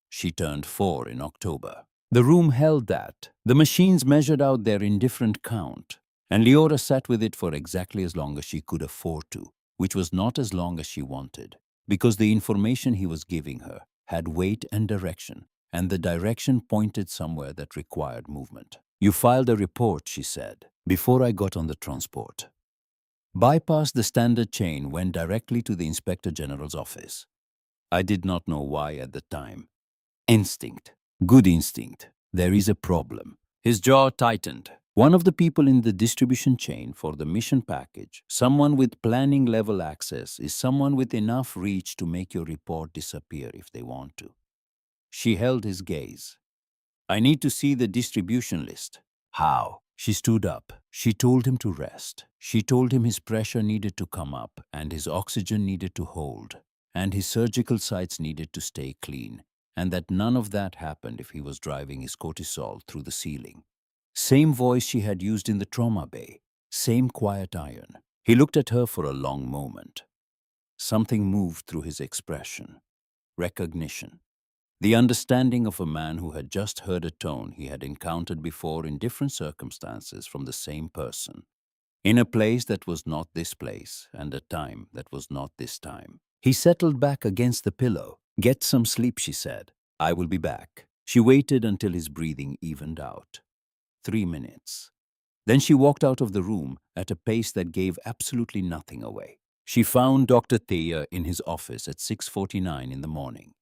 [SPEAKER 1] She turned 4 in October. The room held that. The machines measured out their indifferent count, and Leora sat with it for exactly as long as she could afford to, which was not as long as she wanted, because the information he was giving her had weight and direction, and the direction pointed somewhere that required movement. You filed a report, she said, before I got on the transport. Bypassed the standard chain, went directly to the Inspector General's office. I did not know why at the time. Instinct. Good instinct. There is a problem. His jaw tightened. One of the people in the distribution chain for the mission package, someone with planning level access, is someone with enough reach to make your report disappear if they want to. She held his gaze. I need to see the distribution list. How? She stood up. She told him to rest. She told him his pressure needed to come up, and his oxygen needed to hold, and his surgical sites needed to stay clean, and that none of that happened if he was driving his cortisol through the ceiling. Same voice she had used in the trauma bay. Same quiet iron. He looked at her for a long moment. Something moved through his expression. Recognition. The understanding of a man who had just heard a tone he had encountered before in different circumstances from the same person, in a place that was not this place and a time that was not this time. He settled back against the pillow. Get some sleep, she said. I will be back. She waited until his breathing evened out. 3 minutes. Then she walked out of the room at a pace that gave absolutely nothing away. She found Dr. Thayer in his office at 6:49 in the morning.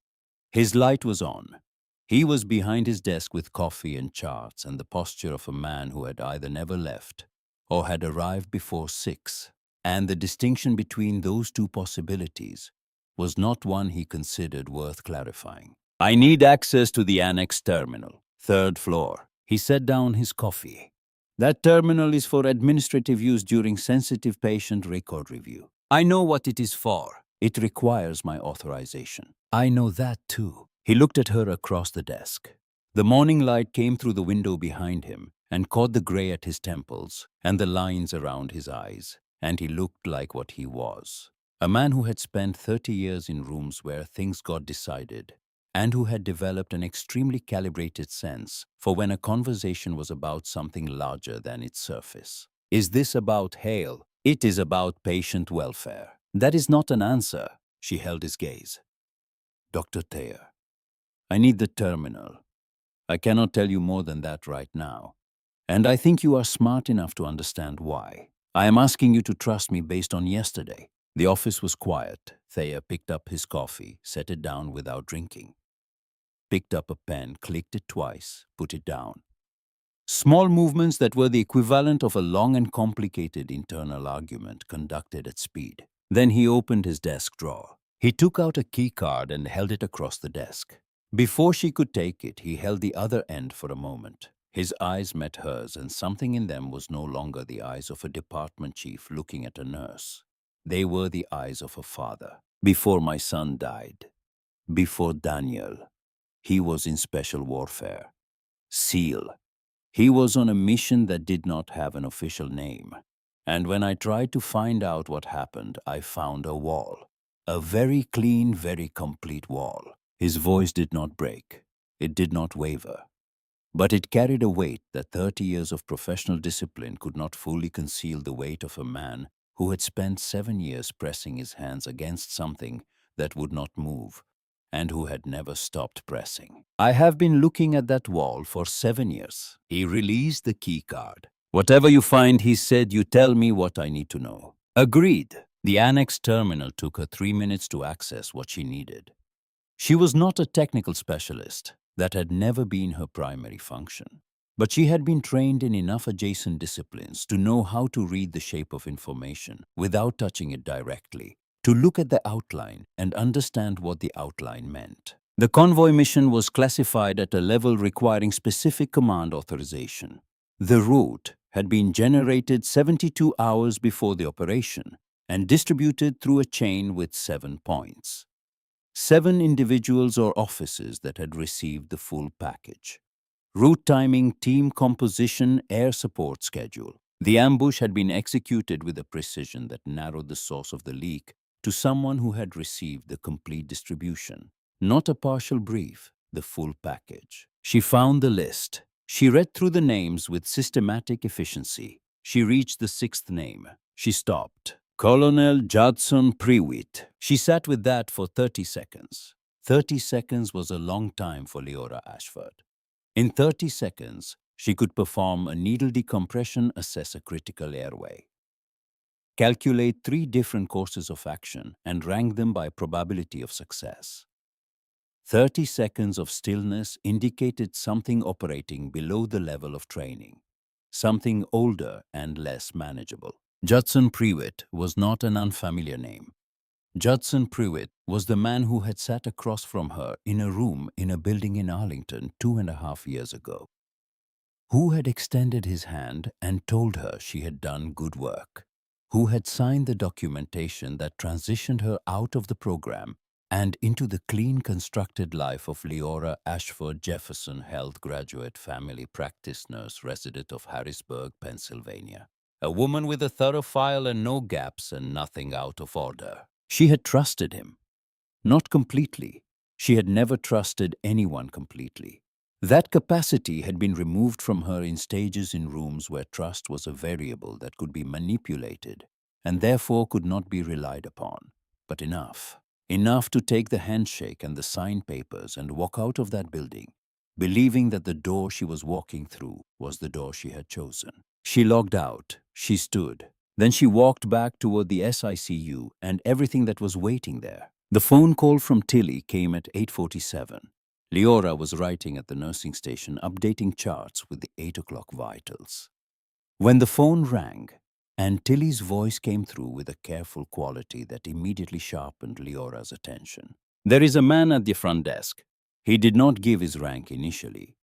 [SPEAKER 1] His light was on. He was behind his desk with coffee and charts and the posture of a man who had either never left or had arrived before 6. And the distinction between those two possibilities was not one he considered worth clarifying. I need access to the annex terminal, 3rd floor. He set down his coffee. That terminal is for administrative use during sensitive patient record review. I know what it is for. It requires my authorization. I know that too. He looked at her across the desk. The morning light came through the window behind him and caught the gray at his temples and the lines around his eyes, and he looked like what he was. A man who had spent 30 years in rooms where things got decided, and who had developed an extremely calibrated sense for when a conversation was about something larger than its surface. Is this about Hale? It is about patient welfare. That is not an answer. She held his gaze. Dr. Thayer, I need the terminal. I cannot tell you more than that right now. And I think you are smart enough to understand why. I am asking you to trust me based on yesterday. The office was quiet. Thayer picked up his coffee, set it down without drinking. Picked up a pen, clicked it twice, put it down. Small movements that were the equivalent of a long and complicated internal argument conducted at speed. Then he opened his desk drawer. He took out a key card and held it across the desk. Before she could take it, he held the other end for a moment. His eyes met hers, and something in them was no longer the eyes of a department chief looking at a nurse. They were the eyes of a father. Before my son died, before Daniel, he was in special warfare. SEAL. He was on a mission that did not have an official name. And when I tried to find out what happened, I found a wall. A very clean, very complete wall. His voice did not break. It did not waver. But it carried a weight that 30 years of professional discipline could not fully conceal, the weight of a man who had spent 7 years pressing his hands against something that would not move, and who had never stopped pressing. I have been looking at that wall for 7 years. He released the key card. Whatever you find, he said, you tell me what I need to know. Agreed. The annex terminal took her 3 minutes to access what she needed. She was not a technical specialist. That had never been her primary function. But she had been trained in enough adjacent disciplines to know how to read the shape of information without touching it directly, to look at the outline and understand what the outline meant. The convoy mission was classified at a level requiring specific command authorization. The route had been generated 72 hours before the operation and distributed through a chain with 7 points. 7 individuals or officers that had received the full package. Route timing, team composition, air support schedule. The ambush had been executed with a precision that narrowed the source of the leak to someone who had received the complete distribution. Not a partial brief, the full package. She found the list. She read through the names with systematic efficiency. She reached the 6th name. She stopped. Colonel Judson Prewitt. She sat with that for 30 seconds. 30 seconds was a long time for Leora Ashford. In 30 seconds, she could perform a needle decompression, assess a critical airway, calculate 3 different courses of action, and rank them by probability of success. 30 seconds of stillness indicated something operating below the level of training, something older and less manageable. Judson Prewitt was not an unfamiliar name. Judson Prewitt was the man who had sat across from her in a room in a building in Arlington 2.5 years ago, who had extended his hand and told her she had done good work, who had signed the documentation that transitioned her out of the program and into the clean, constructed life of Leora Ashford Jefferson, health graduate, family practice nurse, resident of Harrisburg, Pennsylvania. A woman with a thorough file and no gaps and nothing out of order. She had trusted him. Not completely. She had never trusted anyone completely. That capacity had been removed from her in stages in rooms where trust was a variable that could be manipulated and therefore could not be relied upon. But enough. Enough to take the handshake and the signed papers and walk out of that building, believing that the door she was walking through was the door she had chosen. She logged out. She stood. Then she walked back toward the SICU and everything that was waiting there. The phone call from Tilly came at 8:47. Leora was writing at the nursing station, updating charts with the 8 o'clock vitals. When the phone rang, and Tilly's voice came through with a careful quality that immediately sharpened Leora's attention. There is a man at the front desk. He did not give his rank initially.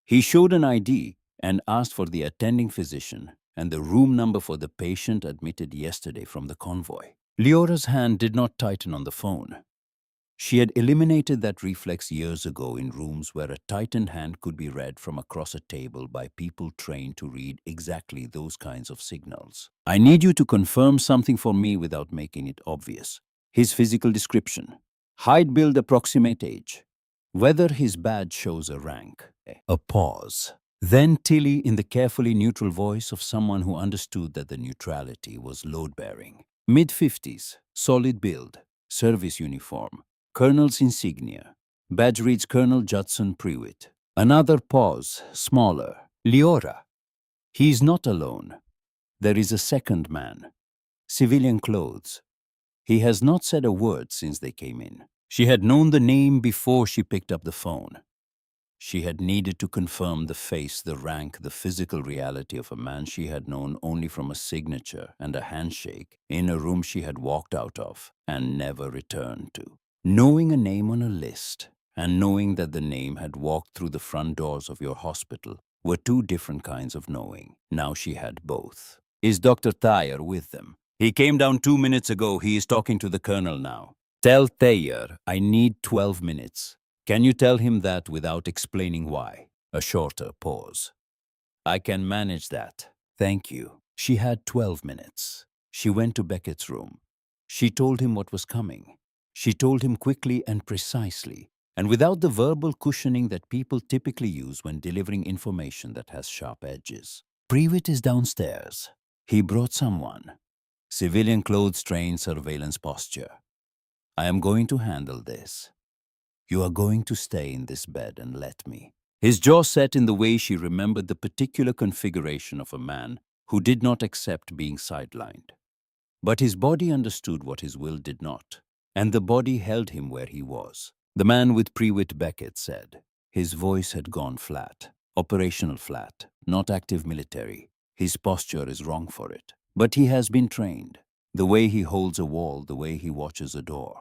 [SPEAKER 1] He showed an ID and asked for the attending physician and the room number for the patient admitted yesterday from the convoy. Leora's hand did not tighten on the phone. She had eliminated that reflex years ago in rooms where a tightened hand could be read from across a table by people trained to read exactly those kinds of signals. I need you to confirm something for me without making it obvious. His physical description. Height, build, approximate age. Whether his badge shows a rank. A pause. Then Tilly, in the carefully neutral voice of someone who understood that the neutrality was load-bearing. Mid-50s, solid build, service uniform, colonel's insignia. Badge reads Colonel Judson Prewitt. Another pause, smaller. Leora. He is not alone. There is a second man. Civilian clothes. He has not said a word since they came in. She had known the name before she picked up the phone. She had needed to confirm the face, the rank, the physical reality of a man she had known only from a signature and a handshake in a room she had walked out of and never returned to. Knowing a name on a list and knowing that the name had walked through the front doors of your hospital were 2 different kinds of knowing. Now she had both. Is Dr. Thayer with them? He came down 2 minutes ago. He is talking to the colonel now. Tell Thayer I need 12 minutes. Can you tell him that without explaining why? A shorter pause. I can manage that. Thank you. She had 12 minutes. She went to Beckett's room. She told him what was coming. She told him quickly and precisely, and without the verbal cushioning that people typically use when delivering information that has sharp edges. Prewitt is downstairs. He brought someone. Civilian clothes, trained surveillance posture. I am going to handle this. You are going to stay in this bed and let me." His jaw set in the way she remembered the particular configuration of a man who did not accept being sidelined. But his body understood what his will did not, and the body held him where he was. The man with Prewitt Beckett said. His voice had gone flat, operational flat, not active military. His posture is wrong for it. But he has been trained. The way he holds a wall, the way he watches a door.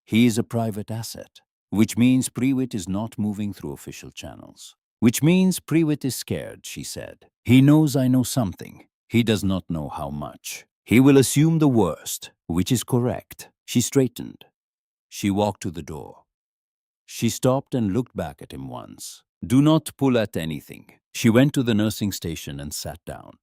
[SPEAKER 1] He is a private asset, which means Prewitt is not moving through official channels. Which means Prewitt is scared, she said. He knows I know something. He does not know how much. He will assume the worst, which is correct. She straightened. She walked to the door. She stopped and looked back at him once. Do not pull at anything. She went to the nursing station and sat down.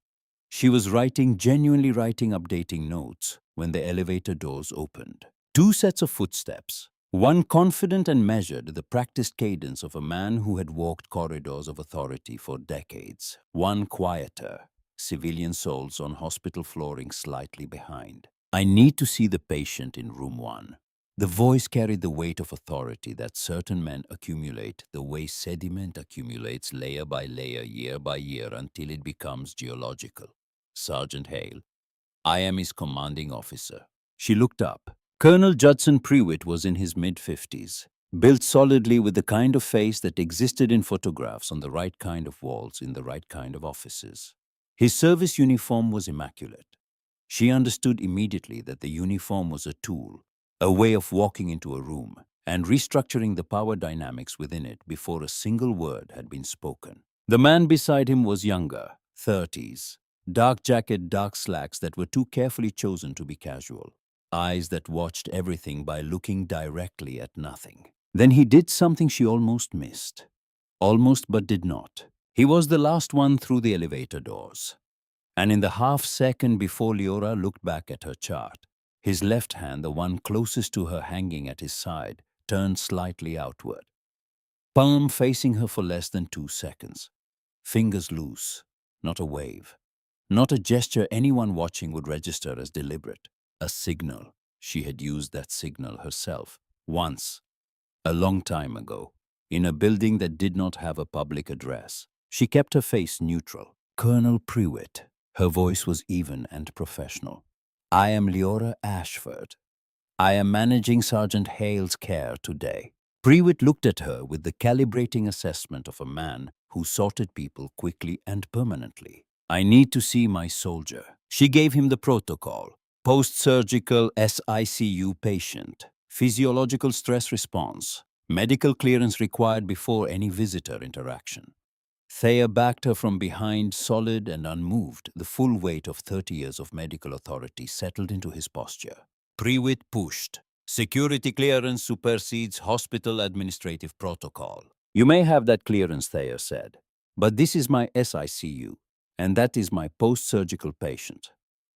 [SPEAKER 1] She was writing, genuinely writing, updating notes when the elevator doors opened. Two sets of footsteps. One confident and measured, the practiced cadence of a man who had walked corridors of authority for decades. One quieter, civilian souls on hospital flooring slightly behind. I need to see the patient in room 1. The voice carried the weight of authority that certain men accumulate, the way sediment accumulates layer by layer, year by year, until it becomes geological. Sergeant Hale. I am his commanding officer. She looked up. Colonel Judson Prewitt was in his mid-50s, built solidly with the kind of face that existed in photographs on the right kind of walls in the right kind of offices. His service uniform was immaculate. She understood immediately that the uniform was a tool, a way of walking into a room and restructuring the power dynamics within it before a single word had been spoken. The man beside him was younger, 30s, dark jacket, dark slacks that were too carefully chosen to be casual, eyes that watched everything by looking directly at nothing. Then he did something she almost missed. Almost, but did not. He was the last one through the elevator doors. And in the half-second before Leora looked back at her chart, his left hand, the one closest to her hanging at his side, turned slightly outward. Palm facing her for less than 2 seconds. Fingers loose, not a wave. Not a gesture anyone watching would register as deliberate. A signal. She had used that signal herself, once, a long time ago, in a building that did not have a public address. She kept her face neutral. Colonel Prewitt. Her voice was even and professional. I am Leora Ashford. I am managing Sergeant Hale's care today. Prewitt looked at her with the calibrating assessment of a man who sorted people quickly and permanently. I need to see my soldier. She gave him the protocol. Post-surgical SICU patient. Physiological stress response. Medical clearance required before any visitor interaction. Thea backed her from behind, solid and unmoved. The full weight of 30 years of medical authority settled into his posture. Prewitt pushed. Security clearance supersedes hospital administrative protocol. You may have that clearance, Thea said, but this is my SICU, and that is my post-surgical patient.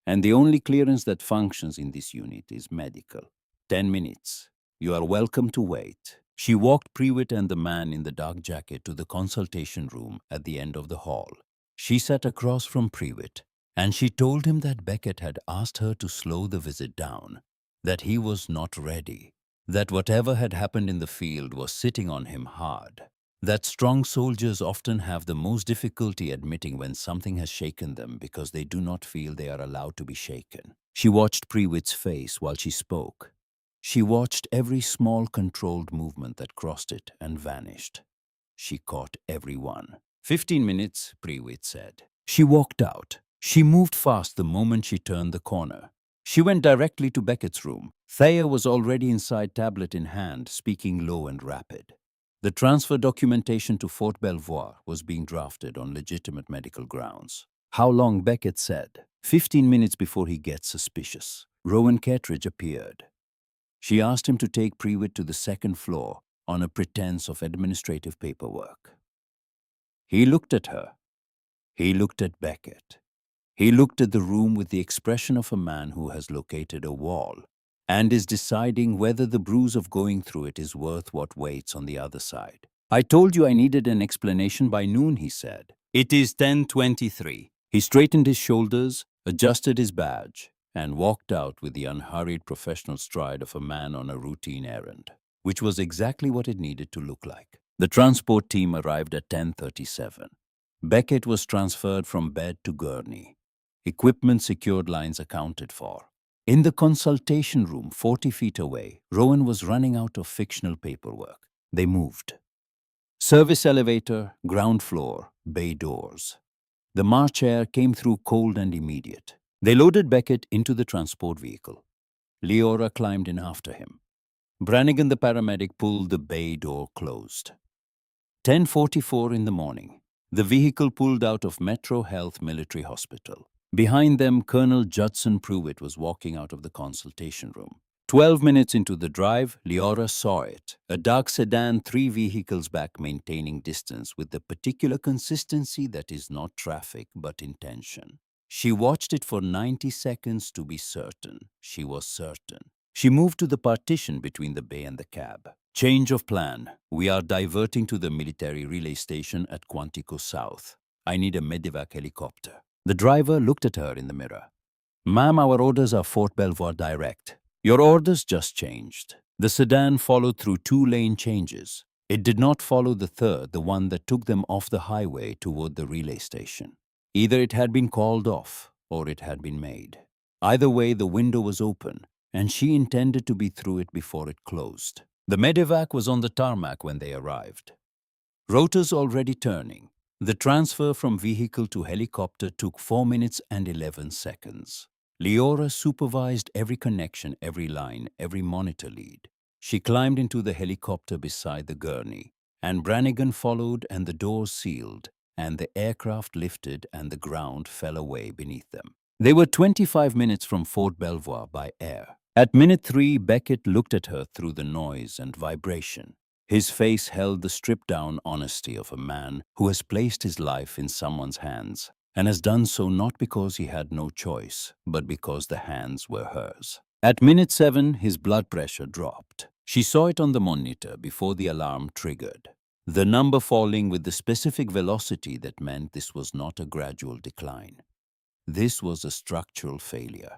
[SPEAKER 1] And the only clearance that functions in this unit is medical. 10 minutes. You are welcome to wait. She walked Prewitt and the man in the dark jacket to the consultation room at the end of the hall. She sat across from Prewitt, and she told him that Beckett had asked her to slow the visit down, that he was not ready, that whatever had happened in the field was sitting on him hard, that strong soldiers often have the most difficulty admitting when something has shaken them because they do not feel they are allowed to be shaken. She watched Prewitt's face while she spoke. She watched every small controlled movement that crossed it and vanished. She caught every one. 15 minutes, Prewitt said. She walked out. She moved fast the moment she turned the corner. She went directly to Beckett's room. Thea was already inside, tablet in hand, speaking low and rapid. The transfer documentation to Fort Belvoir was being drafted on legitimate medical grounds. How long, Beckett said. 15 minutes before he gets suspicious. Rowan Kettridge appeared. She asked him to take Prewitt to the second floor on a pretense of administrative paperwork. He looked at her. He looked at Beckett. He looked at the room with the expression of a man who has located a wall and is deciding whether the bruise of going through it is worth what waits on the other side. I told you I needed an explanation by noon, he said. It is 10:23. He straightened his shoulders, adjusted his badge, and walked out with the unhurried professional stride of a man on a routine errand. which was exactly what it needed to look like. The transport team arrived at 10:37. Beckett was transferred from bed to gurney. Equipment secured, lines accounted for. In the consultation room 40 feet away, Rowan was running out of fictional paperwork. They moved. Service elevator, ground floor, bay doors. The March air came through cold and immediate. They loaded Beckett into the transport vehicle. Leora climbed in after him. Brannigan, the paramedic, pulled the bay door closed. 10:44 in the morning. The vehicle pulled out of Metro Health Military Hospital. Behind them, Colonel Judson Pruitt was walking out of the consultation room. 12 minutes into the drive, Leora saw it. A dark sedan, 3 vehicles back, maintaining distance with the particular consistency that is not traffic but intention. She watched it for 90 seconds to be certain. She was certain. She moved to the partition between the bay and the cab. Change of plan. We are diverting to the military relay station at Quantico South. I need a Medevac helicopter. The driver looked at her in the mirror. Ma'am, our orders are Fort Belvoir direct. Your orders just changed. The sedan followed through 2-lane changes. It did not follow the third, the one that took them off the highway toward the relay station. Either it had been called off or it had been made. Either way, the window was open, and she intended to be through it before it closed. The Medevac was on the tarmac when they arrived. Rotors already turning. The transfer from vehicle to helicopter took 4 minutes and 11 seconds. Leora supervised every connection, every line, every monitor lead. She climbed into the helicopter beside the gurney, and Brannigan followed, and the doors sealed, and the aircraft lifted, and the ground fell away beneath them. They were 25 minutes from Fort Belvoir by air. At minute 3, Beckett looked at her through the noise and vibration. His face held the stripped-down honesty of a man who has placed his life in someone's hands, and has done so not because he had no choice, but because the hands were hers. At minute 7, his blood pressure dropped. She saw it on the monitor before the alarm triggered. The number falling with the specific velocity that meant this was not a gradual decline. This was a structural failure.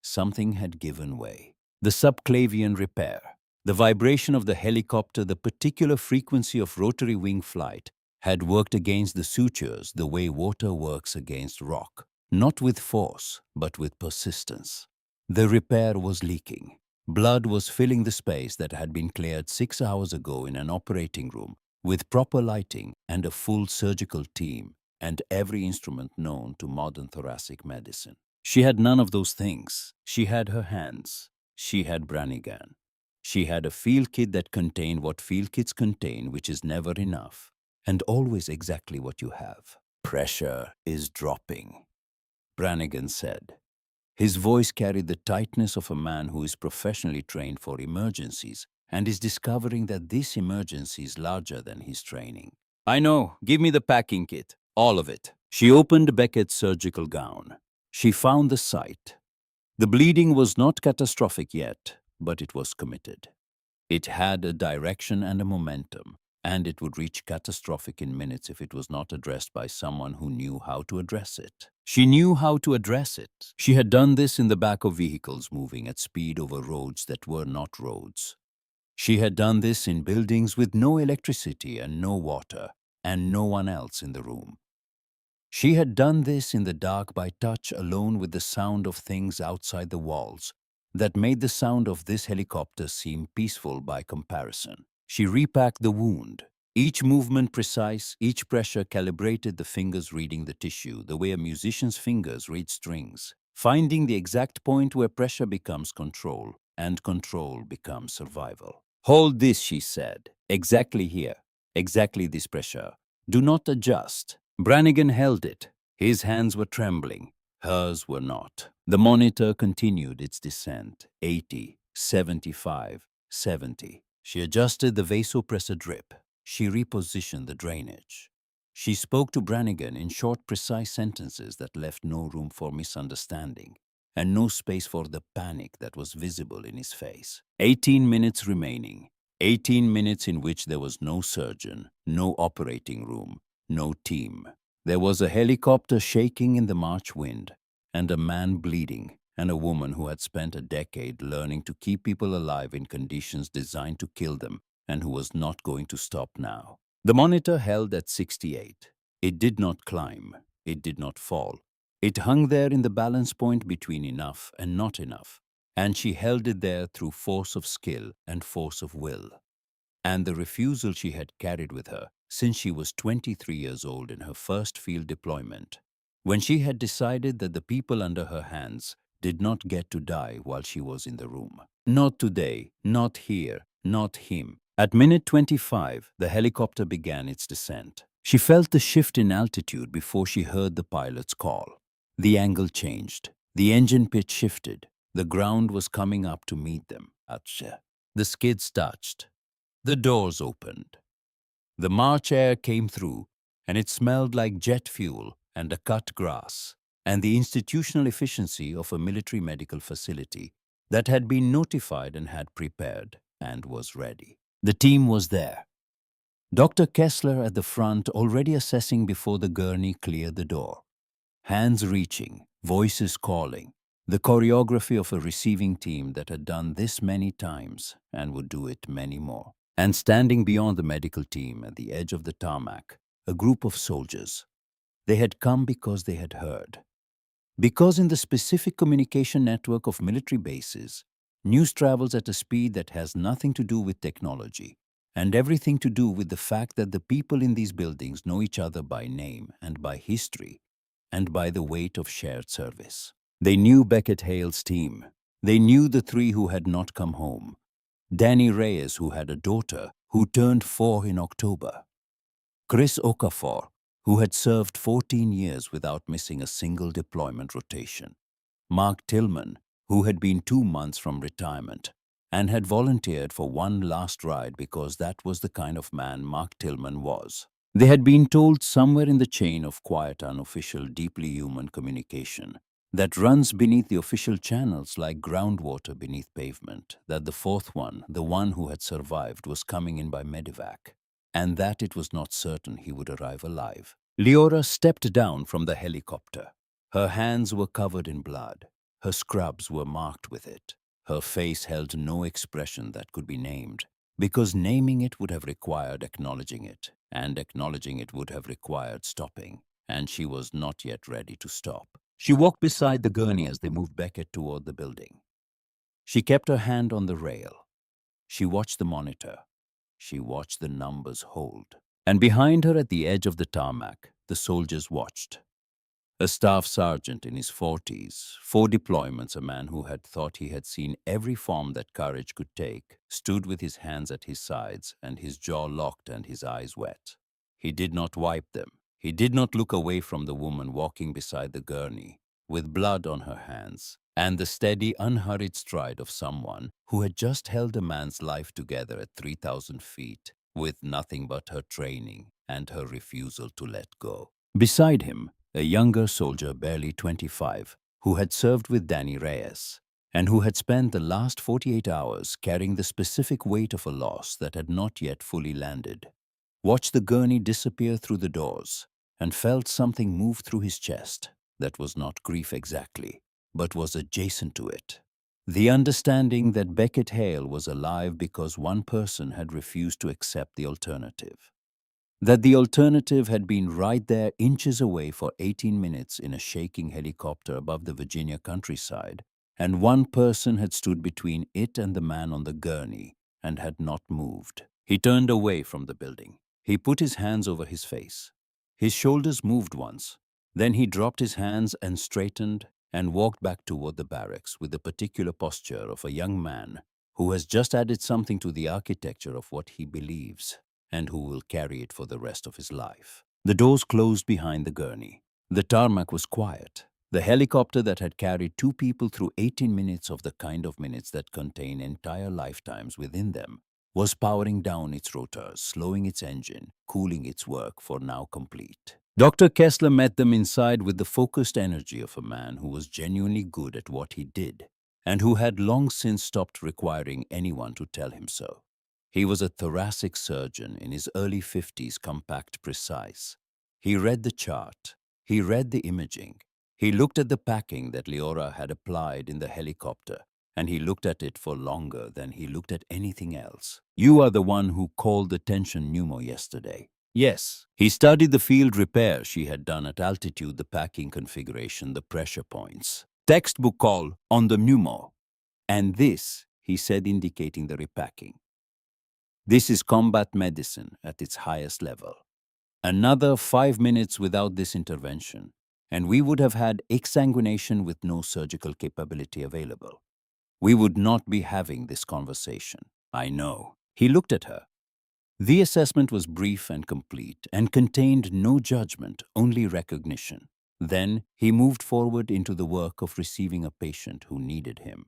[SPEAKER 1] Something had given way. The subclavian repair, the vibration of the helicopter, the particular frequency of rotary wing flight had worked against the sutures the way water works against rock, not with force, but with persistence. The repair was leaking. Blood was filling the space that had been cleared 6 hours ago in an operating room with proper lighting and a full surgical team and every instrument known to modern thoracic medicine. She had none of those things. She had her hands. She had Brannigan. She had a field kit that contained what field kits contain, which is never enough, and always exactly what you have. Pressure is dropping, Brannigan said. His voice carried the tightness of a man who is professionally trained for emergencies and is discovering that this emergency is larger than his training. I know. Give me the packing kit. All of it. She opened Beckett's surgical gown. She found the site. The bleeding was not catastrophic yet, but it was committed. It had a direction and a momentum, and it would reach catastrophic in minutes if it was not addressed by someone who knew how to address it. She knew how to address it. She had done this in the back of vehicles moving at speed over roads that were not roads. She had done this in buildings with no electricity and no water, and no one else in the room. She had done this in the dark by touch, alone with the sound of things outside the walls that made the sound of this helicopter seem peaceful by comparison. She repacked the wound, each movement precise, each pressure calibrated, the fingers reading the tissue the way a musician's fingers read strings, finding the exact point where pressure becomes control and control becomes survival. Hold this, she said. Exactly here. Exactly this pressure. Do not adjust. Brannigan held it. His hands were trembling. Hers were not. The monitor continued its descent. 80, 75, 70. She adjusted the vasopressor drip. She repositioned the drainage. She spoke to Brannigan in short, precise sentences that left no room for misunderstanding and no space for the panic that was visible in his face. 18 minutes remaining. 18 minutes in which there was no surgeon, no operating room, no team. There was a helicopter shaking in the March wind, and a man bleeding, and a woman who had spent a decade learning to keep people alive in conditions designed to kill them and who was not going to stop now. The monitor held at 68. It did not climb. It did not fall. It hung there in the balance point between enough and not enough, and she held it there through force of skill and force of will. And the refusal she had carried with her since she was 23 years old in her first field deployment, when she had decided that the people under her hands did not get to die while she was in the room. Not today, not here, not him. At minute 25, the helicopter began its descent. She felt the shift in altitude before she heard the pilot's call. The angle changed. The engine pitch shifted. The ground was coming up to meet them. Acha. The skids touched. The doors opened. The March air came through, and it smelled like jet fuel and a cut grass, and the institutional efficiency of a military medical facility that had been notified and had prepared and was ready. The team was there. Dr. Kessler at the front already assessing before the gurney cleared the door. Hands reaching, voices calling, the choreography of a receiving team that had done this many times and would do it many more. And standing beyond the medical team at the edge of the tarmac, a group of soldiers. They had come because they had heard. Because in the specific communication network of military bases, news travels at a speed that has nothing to do with technology and everything to do with the fact that the people in these buildings know each other by name and by history and by the weight of shared service. They knew Beckett Hale's team. They knew the three who had not come home. Danny Reyes, who had a daughter who turned 4 in October. Chris Okafor, who had served 14 years without missing a single deployment rotation. Mark Tillman, who had been 2 months from retirement and had volunteered for one last ride because that was the kind of man Mark Tillman was. They had been told somewhere in the chain of quiet, unofficial, deeply human communication that runs beneath the official channels like groundwater beneath pavement, that the fourth one, the one who had survived, was coming in by Medevac, and that it was not certain he would arrive alive. Leora stepped down from the helicopter. Her hands were covered in blood. Her scrubs were marked with it. Her face held no expression that could be named, because naming it would have required acknowledging it, and acknowledging it would have required stopping, and she was not yet ready to stop. She walked beside the gurney as they moved Beckett toward the building. She kept her hand on the rail. She watched the monitor. She watched the numbers hold. And behind her at the edge of the tarmac, the soldiers watched. A staff sergeant in his 40s, 4 deployments, a man who had thought he had seen every form that courage could take, stood with his hands at his sides and his jaw locked and his eyes wet. He did not wipe them. He did not look away from the woman walking beside the gurney, with blood on her hands, and the steady, unhurried stride of someone who had just held a man's life together at 3,000 feet, with nothing but her training and her refusal to let go. Beside him, a younger soldier, barely 25, who had served with Danny Reyes, and who had spent the last 48 hours carrying the specific weight of a loss that had not yet fully landed, watched the gurney disappear through the doors, and felt something move through his chest that was not grief exactly, but was adjacent to it. The understanding that Beckett Hale was alive because one person had refused to accept the alternative. That the alternative had been right there inches away for 18 minutes in a shaking helicopter above the Virginia countryside, and one person had stood between it and the man on the gurney and had not moved. He turned away from the building. He put his hands over his face. His shoulders moved once. Then he dropped his hands and straightened and walked back toward the barracks with the particular posture of a young man who has just added something to the architecture of what he believes and who will carry it for the rest of his life. The doors closed behind the gurney. The tarmac was quiet. The helicopter that had carried 2 people through 18 minutes of the kind of minutes that contain entire lifetimes within them was powering down its rotors, slowing its engine, cooling its work for now complete. Dr. Kessler met them inside with the focused energy of a man who was genuinely good at what he did and who had long since stopped requiring anyone to tell him so. He was a thoracic surgeon in his early 50s, compact, precise. He read the chart. He read the imaging. He looked at the packing that Leora had applied in the helicopter, and he looked at it for longer than he looked at anything else. You are the one who called the tension pneumo yesterday. Yes. He studied the field repair she had done at altitude, the packing configuration, the pressure points. Textbook call on the pneumo. And this, he said, indicating the repacking. This is combat medicine at its highest level. Another 5 minutes without this intervention, and we would have had exsanguination with no surgical capability available. We would not be having this conversation. I know. He looked at her. The assessment was brief and complete and contained no judgment, only recognition. Then he moved forward into the work of receiving a patient who needed him.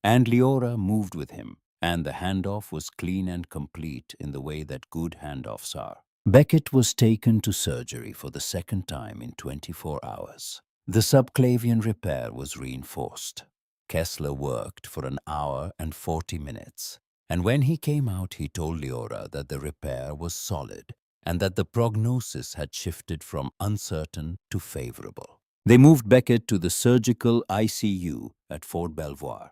[SPEAKER 1] And Leora moved with him, and the handoff was clean and complete in the way that good handoffs are. Beckett was taken to surgery for the second time in 24 hours. The subclavian repair was reinforced. Kessler worked for an hour and 40 minutes. And when he came out, he told Leora that the repair was solid and that the prognosis had shifted from uncertain to favorable. They moved Beckett to the surgical ICU at Fort Belvoir.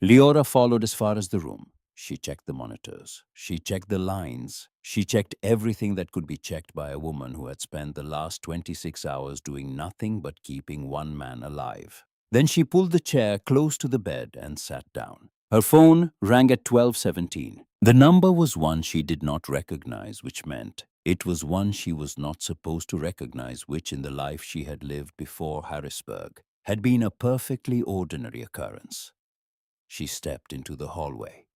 [SPEAKER 1] Leora followed as far as the room. She checked the monitors. She checked the lines. She checked everything that could be checked by a woman who had spent the last 26 hours doing nothing but keeping one man alive. Then she pulled the chair close to the bed and sat down. Her phone rang at 12:17. The number was one she did not recognize, which meant it was one she was not supposed to recognize, which in the life she had lived before Harrisburg had been a perfectly ordinary occurrence. She stepped into the hallway.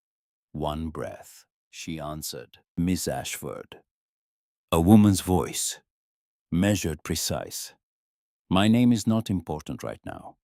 [SPEAKER 1] One breath. She answered, "Miss Ashford." A woman's voice, measured, precise. "My name is not important right now.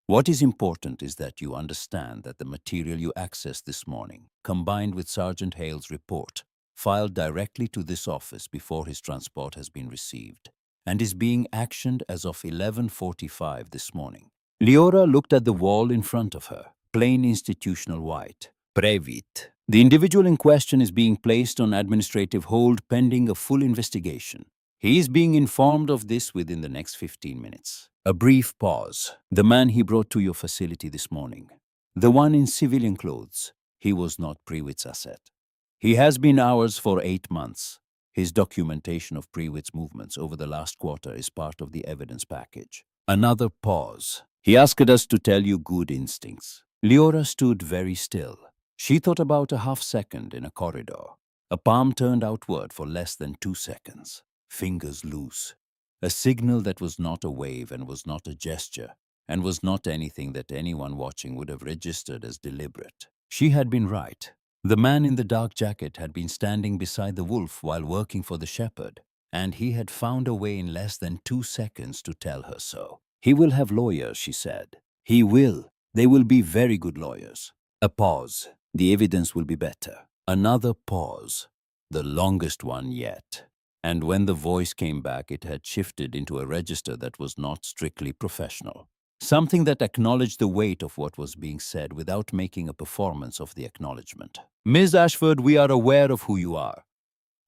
[SPEAKER 1] What is important is that you understand that the material you accessed this morning, combined with Sergeant Hale's report, filed directly to this office before his transport has been received, and is being actioned as of 11:45 this morning." Leora looked at the wall in front of her, plain institutional white. Previt. The individual in question is being placed on administrative hold pending a full investigation. He is being informed of this within the next 15 minutes. A brief pause. The man he brought to your facility this morning. The one in civilian clothes. He was not Prewitt's asset. He has been ours for 8 months. His documentation of Prewitt's movements over the last quarter is part of the evidence package. Another pause. He asked us to tell you good instincts. Leora stood very still. She thought about a half second in a corridor. A palm turned outward for less than 2 seconds. Fingers loose. A signal that was not a wave and was not a gesture, and was not anything that anyone watching would have registered as deliberate. She had been right. The man in the dark jacket had been standing beside the wolf while working for the shepherd, and he had found a way in less than 2 seconds to tell her so. "He will have lawyers," she said. "He will. They will be very good lawyers." A pause. "The evidence will be better." Another pause. The longest one yet. And when the voice came back, it had shifted into a register that was not strictly professional. Something that acknowledged the weight of what was being said without making a performance of the acknowledgement. "Ms. Ashford, we are aware of who you are.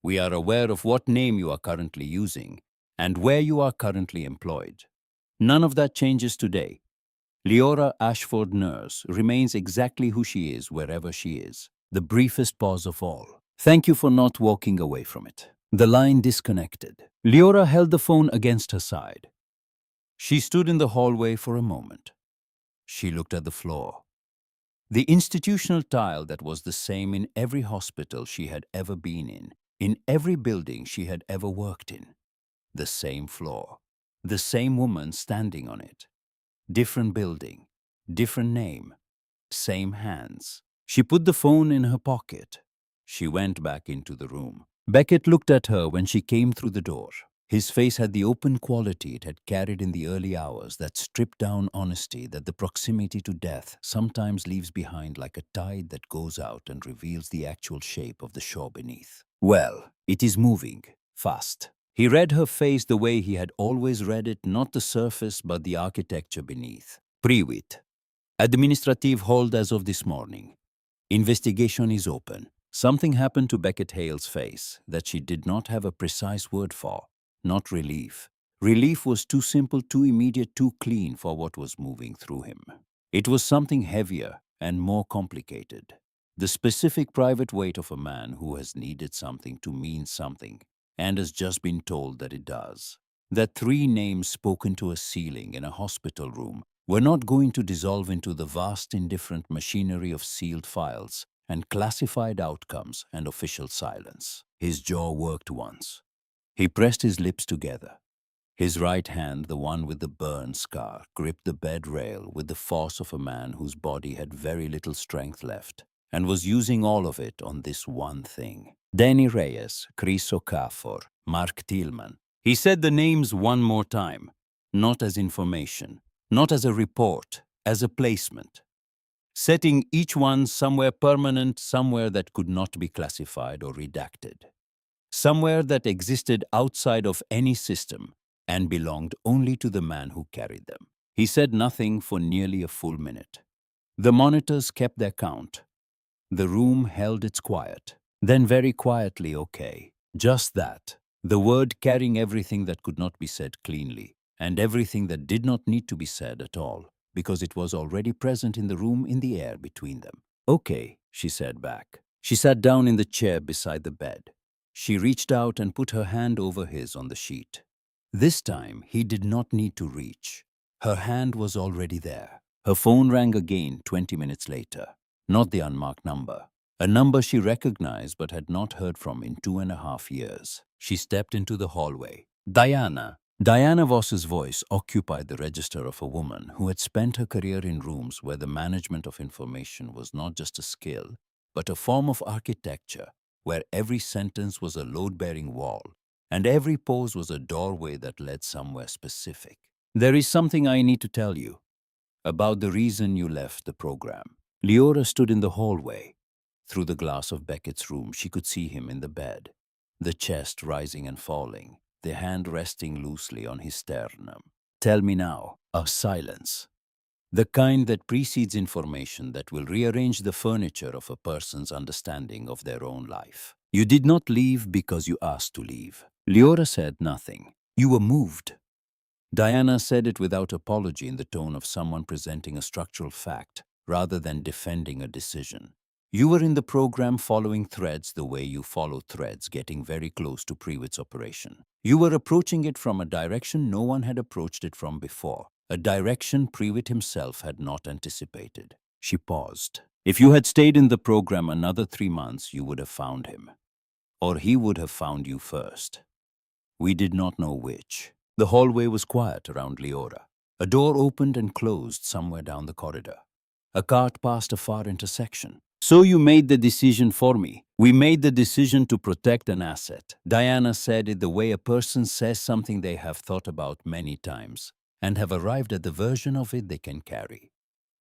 [SPEAKER 1] We are aware of what name you are currently using and where you are currently employed. None of that changes today. Leora Ashford, nurse, remains exactly who she is wherever she is." The briefest pause of all. "Thank you for not walking away from it." The line disconnected. Leora held the phone against her side. She stood in the hallway for a moment. She looked at the floor. The institutional tile that was the same in every hospital she had ever been in every building she had ever worked in. The same floor. The same woman standing on it. Different building. Different name. Same hands. She put the phone in her pocket. She went back into the room. Beckett looked at her when she came through the door. His face had the open quality it had carried in the early hours, that stripped-down honesty that the proximity to death sometimes leaves behind, like a tide that goes out and reveals the actual shape of the shore beneath. "Well, it is moving. Fast." He read her face the way he had always read it, not the surface but the architecture beneath. "Prewitt. Administrative hold as of this morning. Investigation is open." Something happened to Beckett Hale's face that she did not have a precise word for. Not relief. Relief was too simple, too immediate, too clean for what was moving through him. It was something heavier and more complicated. The specific private weight of a man who has needed something to mean something and has just been told that it does. That three names spoken to a ceiling in a hospital room were not going to dissolve into the vast indifferent machinery of sealed files and classified outcomes and official silence. His jaw worked once. He pressed his lips together. His right hand, the one with the burn scar, gripped the bed rail with the force of a man whose body had very little strength left and was using all of it on this one thing. Danny Reyes, Chris Okafor, Mark Tillman. He said the names one more time, not as information, not as a report, as a placement, setting each one somewhere permanent, somewhere that could not be classified or redacted, somewhere that existed outside of any system and belonged only to the man who carried them. He said nothing for nearly a full minute. The monitors kept their count. The room held its quiet. Then very quietly, okay. Just that. The word carrying everything that could not be said cleanly, and everything that did not need to be said at all, because it was already present in the room, in the air between them. Okay, she said back. She sat down in the chair beside the bed. She reached out and put her hand over his on the sheet. This time, he did not need to reach. Her hand was already there. Her phone rang again 20 minutes later. Not the unmarked number. A number she recognized but had not heard from in 2.5 years. She stepped into the hallway. Diana. Diana Voss's voice occupied the register of a woman who had spent her career in rooms where the management of information was not just a skill, but a form of architecture, where every sentence was a load-bearing wall, and every pose was a doorway that led somewhere specific. There is something I need to tell you about the reason you left the program. Leora stood in the hallway. Through the glass of Beckett's room, she could see him in the bed, the chest rising and falling, the hand resting loosely on his sternum. Tell me now. A silence. The kind that precedes information that will rearrange the furniture of a person's understanding of their own life. You did not leave because you asked to leave. Leora said nothing. You were moved. Diana said it without apology, in the tone of someone presenting a structural fact rather than defending a decision. You were in the program following threads the way you follow threads, getting very close to Prewitt's operation. You were approaching it from a direction no one had approached it from before, a direction Prewitt himself had not anticipated. She paused. If you had stayed in the program another 3 months, you would have found him. Or he would have found you first. We did not know which. The hallway was quiet around Leora. A door opened and closed somewhere down the corridor. A cart passed a far intersection. So you made the decision for me. We made the decision to protect an asset. Diana said it the way a person says something they have thought about many times and have arrived at the version of it they can carry.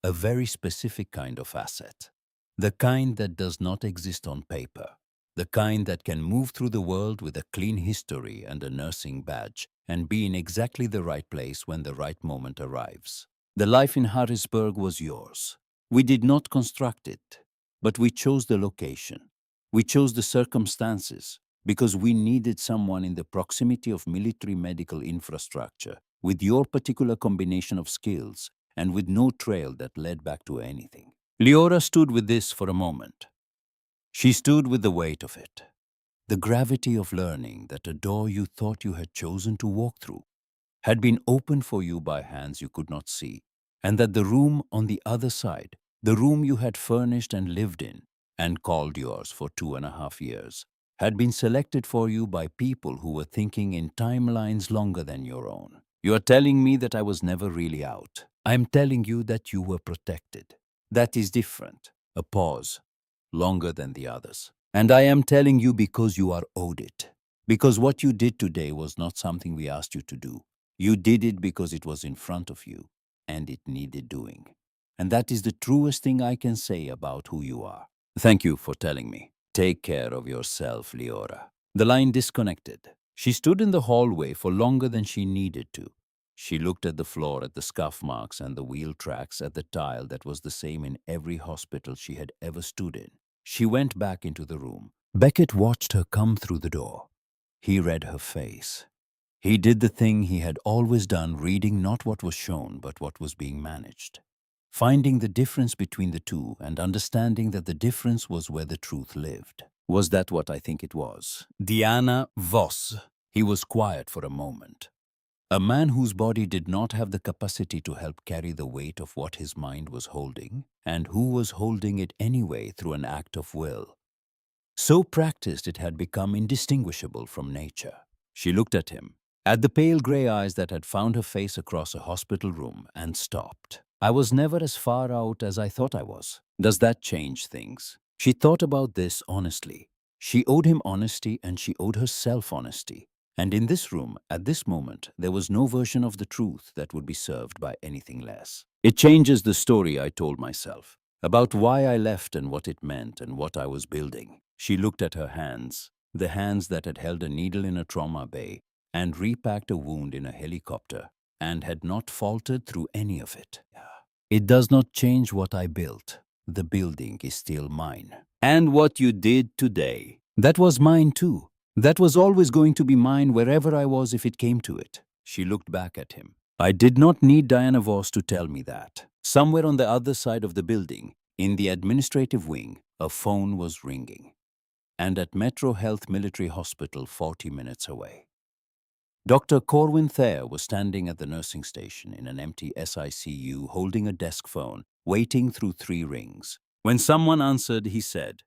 [SPEAKER 1] A very specific kind of asset. The kind that does not exist on paper. The kind that can move through the world with a clean history and a nursing badge and be in exactly the right place when the right moment arrives. The life in Harrisburg was yours. We did not construct it, but we chose the location. We chose the circumstances because we needed someone in the proximity of military medical infrastructure with your particular combination of skills and with no trail that led back to anything. Leora stood with this for a moment. She stood with the weight of it, the gravity of learning that a door you thought you had chosen to walk through had been opened for you by hands you could not see, and that the room on the other side, the room you had furnished and lived in and called yours for 2.5 years, had been selected for you by people who were thinking in timelines longer than your own. You are telling me that I was never really out. I am telling you that you were protected. That is different. A pause. Longer than the others. And I am telling you because you are owed it. Because what you did today was not something we asked you to do. You did it because it was in front of you, and it needed doing. And that is the truest thing I can say about who you are. Thank you for telling me. Take care of yourself, Leora. The line disconnected. She stood in the hallway for longer than she needed to. She looked at the floor, at the scuff marks and the wheel tracks, at the tile that was the same in every hospital she had ever stood in. She went back into the room. Beckett watched her come through the door. He read her face. He did the thing he had always done, reading not what was shown, but what was being managed. Finding the difference between the two and understanding that the difference was where the truth lived. Was that what I think it was? Diana Voss. He was quiet for a moment. A man whose body did not have the capacity to help carry the weight of what his mind was holding, and who was holding it anyway through an act of will. So practiced it had become indistinguishable from nature. She looked at him, at the pale grey eyes that had found her face across a hospital room, and stopped. I was never as far out as I thought I was. Does that change things? She thought about this honestly. She owed him honesty and she owed herself honesty. And in this room, at this moment, there was no version of the truth that would be served by anything less. It changes the story I told myself, about why I left and what it meant and what I was building. She looked at her hands, the hands that had held a needle in a trauma bay and repacked a wound in a helicopter, and had not faltered through any of it. It does not change what I built. The building is still mine. And what you did today, that was mine too. That was always going to be mine wherever I was if it came to it. She looked back at him. I did not need Diana Voss to tell me that. Somewhere on the other side of the building, in the administrative wing, a phone was ringing. And at Metro Health Military Hospital 40 minutes away. Dr. Corwin Thayer was standing at the nursing station in an empty SICU holding a desk phone, waiting through 3 rings. When someone answered, he said,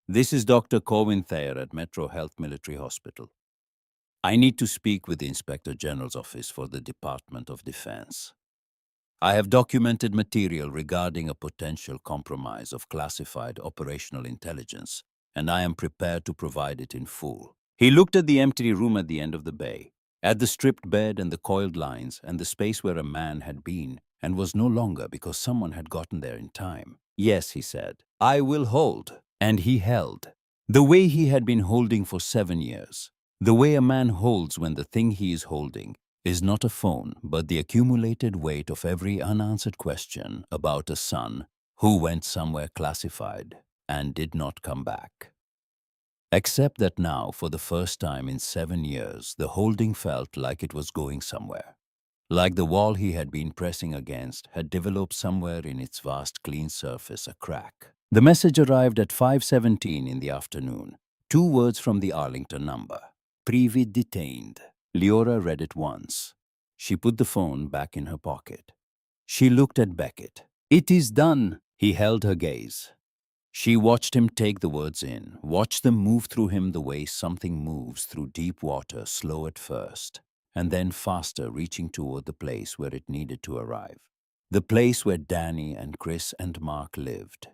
[SPEAKER 1] "This is Dr. Corwin Thayer at Metro Health Military Hospital. I need to speak with the Inspector General's office for the Department of Defense. I have documented material regarding a potential compromise of classified operational intelligence, and I am prepared to provide it in full." He looked at the empty room at the end of the bay, at the stripped bed and the coiled lines and the space where a man had been and was no longer because someone had gotten there in time. "Yes," he said, "I will hold." And he held. The way he had been holding for 7 years. The way a man holds when the thing he is holding is not a phone, but the accumulated weight of every unanswered question about a son who went somewhere classified and did not come back. Except that now, for the first time in 7 years, the holding felt like it was going somewhere. Like the wall he had been pressing against had developed somewhere in its vast clean surface a crack. The message arrived at 5:17 in the afternoon. 2 words from the Arlington number. "Privi detained." Leora read it once. She put the phone back in her pocket. She looked at Beckett. "It is done." He held her gaze. She watched him take the words in, watched them move through him the way something moves through deep water, slow at first, and then faster, reaching toward the place where it needed to arrive. The place where Danny and Chris and Mark lived,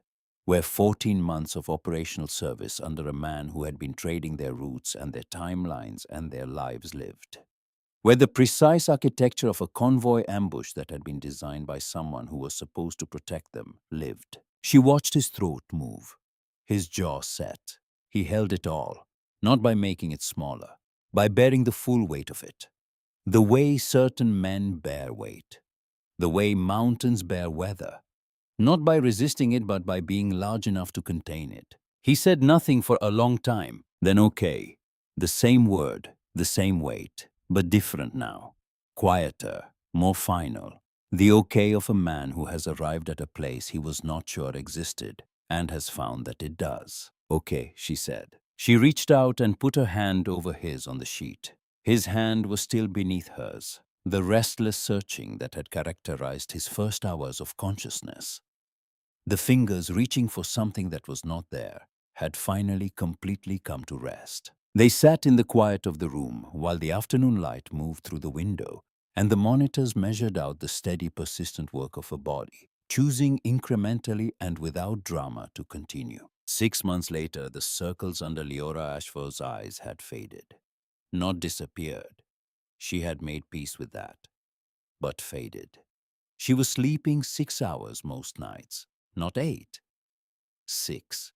[SPEAKER 1] where 14 months of operational service under a man who had been trading their routes and their timelines and their lives lived. Where the precise architecture of a convoy ambush that had been designed by someone who was supposed to protect them lived. She watched his throat move, his jaw set. He held it all, not by making it smaller, by bearing the full weight of it. The way certain men bear weight, the way mountains bear weather, not by resisting it but by being large enough to contain it. He said nothing for a long time, then okay. The same word, the same weight, but different now. Quieter, more final. The okay of a man who has arrived at a place he was not sure existed and has found that it does. "Okay," she said. She reached out and put her hand over his on the sheet. His hand was still beneath hers, the restless searching that had characterized his first hours of consciousness. The fingers reaching for something that was not there had finally completely come to rest. They sat in the quiet of the room while the afternoon light moved through the window and the monitors measured out the steady, persistent work of a body, choosing incrementally and without drama to continue. 6 months later, the circles under Leora Ashford's eyes had faded. Not disappeared. She had made peace with that. But faded. She was sleeping 6 hours most nights. Not 8. 6.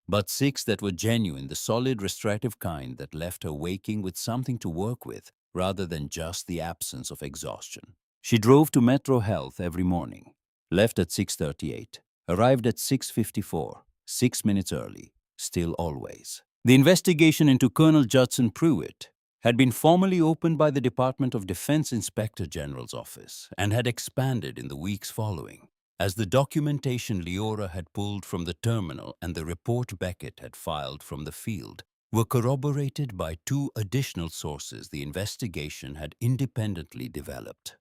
[SPEAKER 1] But 6 that were genuine, the solid, restorative kind that left her waking with something to work with rather than just the absence of exhaustion. She drove to Metro Health every morning, left at 6:38, arrived at 6:54, 6 minutes early, still always. The investigation into Colonel Judson Pruitt had been formally opened by the Department of Defense Inspector General's office and had expanded in the weeks following, as the documentation Leora had pulled from the terminal and the report Beckett had filed from the field were corroborated by two additional sources the investigation had independently developed.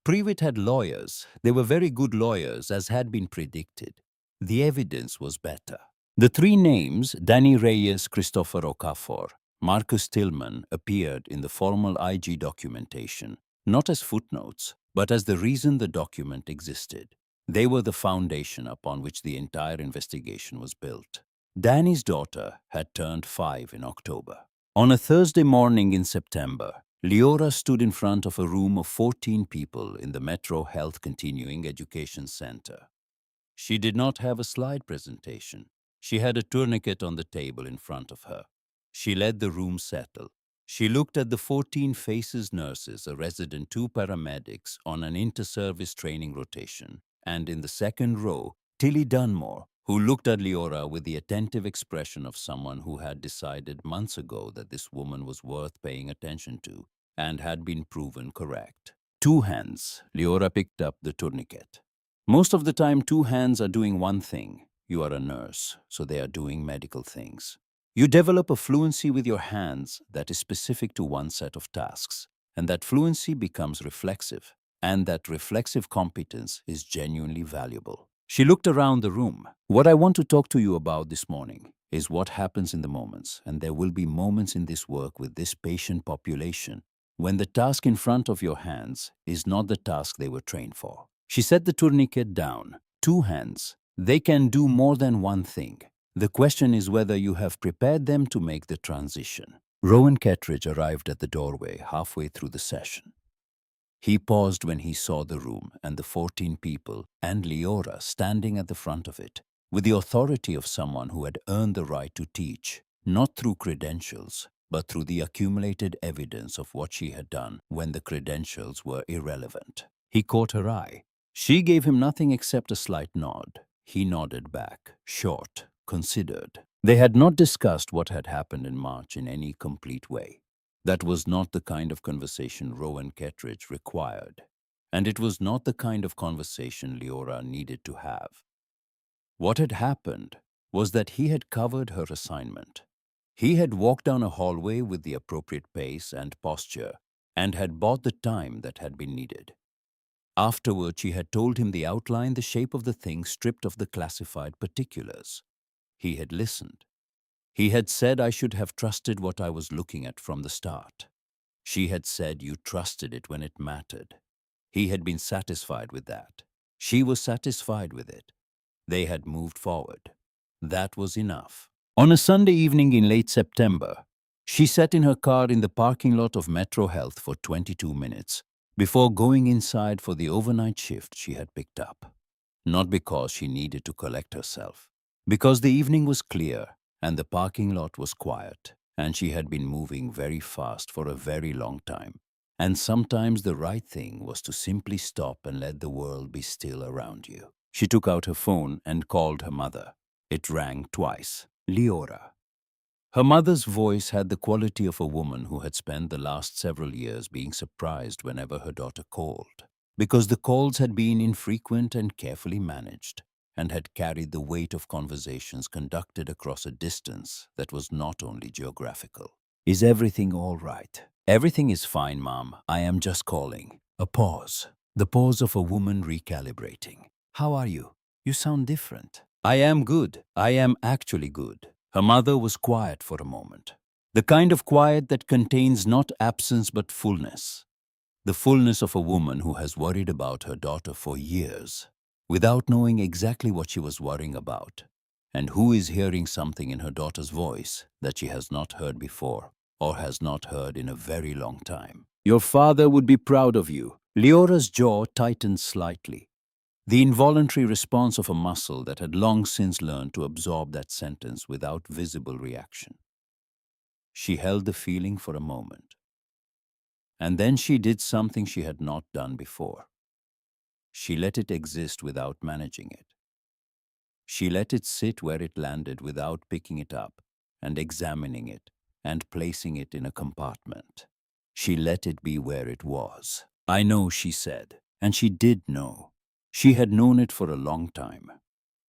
[SPEAKER 1] Prewitt had lawyers. They were very good lawyers, as had been predicted. The evidence was better. The three names, Danny Reyes, Christopher Okafor, Marcus Tillman, appeared in the formal IG documentation, not as footnotes, but as the reason the document existed. They were the foundation upon which the entire investigation was built. Danny's daughter had turned 5 in October. On a Thursday morning in September, Leora stood in front of a room of 14 people in the Metro Health Continuing Education Center. She did not have a slide presentation. She had a tourniquet on the table in front of her. She let the room settle. She looked at the 14 faces nurses, a resident, 2 paramedics on an inter-service training rotation, and in the second row, Tilly Dunmore, who looked at Leora with the attentive expression of someone who had decided months ago that this woman was worth paying attention to and had been proven correct. 2 hands. Leora picked up the tourniquet. Most of the time, 2 hands are doing one thing. You are a nurse, so they are doing medical things. You develop a fluency with your hands that is specific to one set of tasks, and that fluency becomes reflexive, and that reflexive competence is genuinely valuable. She looked around the room. What I want to talk to you about this morning is what happens in the moments, and there will be moments in this work with this patient population when the task in front of your hands is not the task they were trained for. She set the tourniquet down. 2 hands. They can do more than one thing. The question is whether you have prepared them to make the transition. Rowan Kettridge arrived at the doorway halfway through the session. He paused when he saw the room and the 14 people and Leora standing at the front of it, with the authority of someone who had earned the right to teach, not through credentials, but through the accumulated evidence of what she had done when the credentials were irrelevant. He caught her eye. She gave him nothing except a slight nod. He nodded back, short, considered. They had not discussed what had happened in March in any complete way. That was not the kind of conversation Rowan Kettridge required, and it was not the kind of conversation Leora needed to have. What had happened was that he had covered her assignment. He had walked down a hallway with the appropriate pace and posture and had bought the time that had been needed. Afterward, she had told him the outline, the shape of the thing stripped of the classified particulars. He had listened. He had said I should have trusted what I was looking at from the start. She had said you trusted it when it mattered. He had been satisfied with that. She was satisfied with it. They had moved forward. That was enough. On a Sunday evening in late September, she sat in her car in the parking lot of Metro Health for 22 minutes before going inside for the overnight shift she had picked up. Not because she needed to collect herself, because the evening was clear and the parking lot was quiet, and she had been moving very fast for a very long time. And sometimes the right thing was to simply stop and let the world be still around you. She took out her phone and called her mother. It rang twice. Leora. Her mother's voice had the quality of a woman who had spent the last several years being surprised whenever her daughter called, because the calls had been infrequent and carefully managed, and had carried the weight of conversations conducted across a distance that was not only geographical. Is everything all right? Everything is fine, Mom. I am just calling. A pause. The pause of a woman recalibrating. How are you? You sound different. I am good. I am actually good. Her mother was quiet for a moment. The kind of quiet that contains not absence but fullness. The fullness of a woman who has worried about her daughter for years, without knowing exactly what she was worrying about, and who is hearing something in her daughter's voice that she has not heard before or has not heard in a very long time. Your father would be proud of you. Leora's jaw tightened slightly, the involuntary response of a muscle that had long since learned to absorb that sentence without visible reaction. She held the feeling for a moment. And then she did something she had not done before. She let it exist without managing it. She let it sit where it landed without picking it up and examining it and placing it in a compartment. She let it be where it was. "I know," she said, and she did know. She had known it for a long time.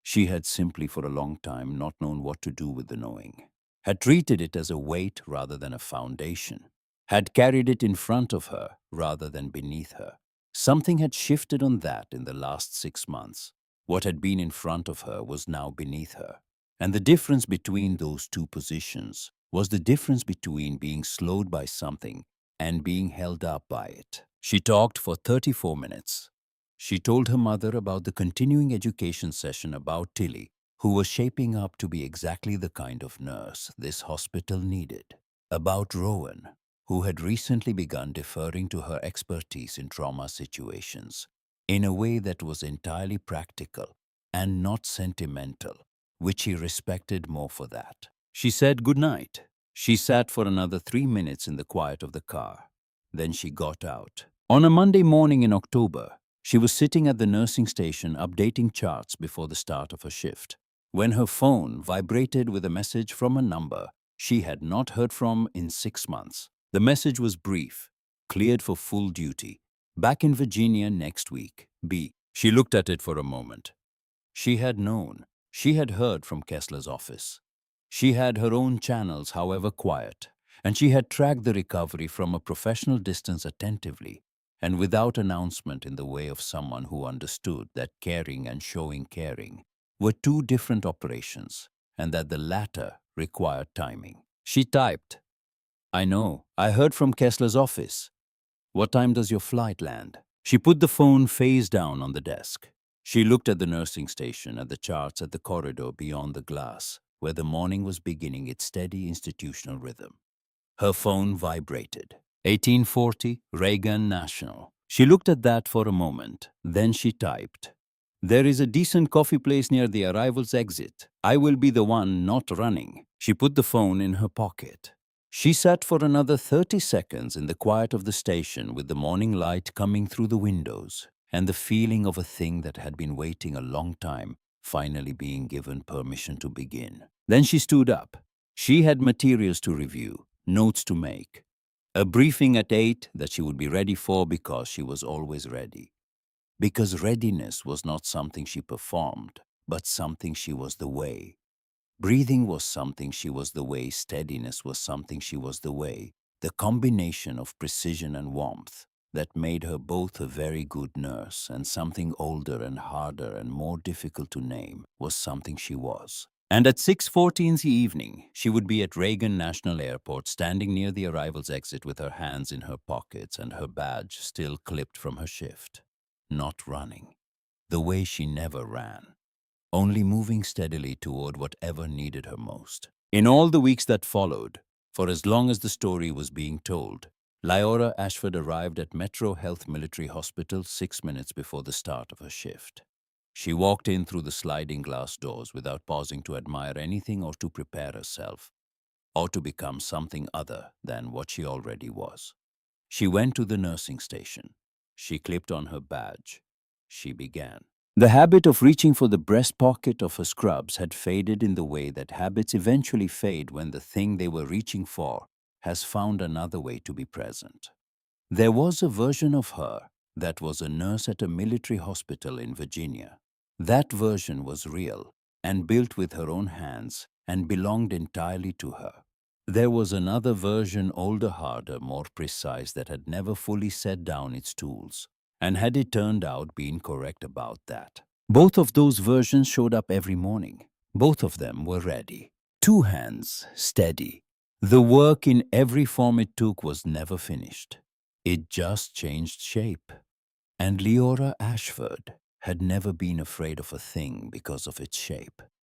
[SPEAKER 1] She had simply for a long time not known what to do with the knowing, had treated it as a weight rather than a foundation, had carried it in front of her rather than beneath her. Something had shifted on that in the last 6 months. What had been in front of her was now beneath her. And the difference between those two positions was the difference between being slowed by something and being held up by it. She talked for 34 minutes. She told her mother about the continuing education session about Tilly, who was shaping up to be exactly the kind of nurse this hospital needed. About Rowan, who had recently begun deferring to her expertise in trauma situations in a way that was entirely practical and not sentimental, which he respected more for that. She said goodnight. She sat for another 3 minutes in the quiet of the car. Then she got out. On a Monday morning in October, she was sitting at the nursing station updating charts before the start of her shift, when her phone vibrated with a message from a number she had not heard from in 6 months. The message was brief: "Cleared for full duty. Back in Virginia next week. B." She looked at it for a moment. She had known. She had heard from Kessler's office. She had her own channels, however quiet, and she had tracked the recovery from a professional distance attentively and without announcement, in the way of someone who understood that caring and showing caring were two different operations and that the latter required timing. She typed, "I know. I heard from Kessler's office. What time does your flight land?" She put the phone face down on the desk. She looked at the nursing station, at the charts, at the corridor beyond the glass, where the morning was beginning its steady institutional rhythm. Her phone vibrated. 1840, Reagan National. She looked at that for a moment. Then she typed, "There is a decent coffee place near the arrivals exit. I will be the one not running." She put the phone in her pocket. She sat for another 30 seconds in the quiet of the station, with the morning light coming through the windows and the feeling of a thing that had been waiting a long time finally being given permission to begin. Then she stood up. She had materials to review, notes to make, a briefing at 8 that she would be ready for because she was always ready. Because readiness was not something she performed, but something she was the way. Breathing was something she was the way. Steadiness was something she was the way. The combination of precision and warmth that made her both a very good nurse and something older and harder and more difficult to name was something she was. And at 6:40 in the evening, she would be at Reagan National Airport, standing near the arrivals exit with her hands in her pockets and her badge still clipped from her shift. Not running, the way she never ran, only moving steadily toward whatever needed her most. In all the weeks that followed, for as long as the story was being told, Lyora Ashford arrived at Metro Health Military Hospital 6 minutes before the start of her shift. She walked in through the sliding glass doors without pausing to admire anything or to prepare herself, or to become something other than what she already was. She went to the nursing station. She clipped on her badge. She began. The habit of reaching for the breast pocket of her scrubs had faded in the way that habits eventually fade when the thing they were reaching for has found another way to be present. There was a version of her that was a nurse at a military hospital in Virginia. That version was real and built with her own hands and belonged entirely to her. There was another version, older, harder, more precise, that had never fully set down its tools. And had it turned out been correct about that? Both of those versions showed up every morning. Both of them were ready. Two hands, steady. The work in every form it took was never finished. It just changed shape. And Lyora Ashford had never been afraid of a thing because of its shape.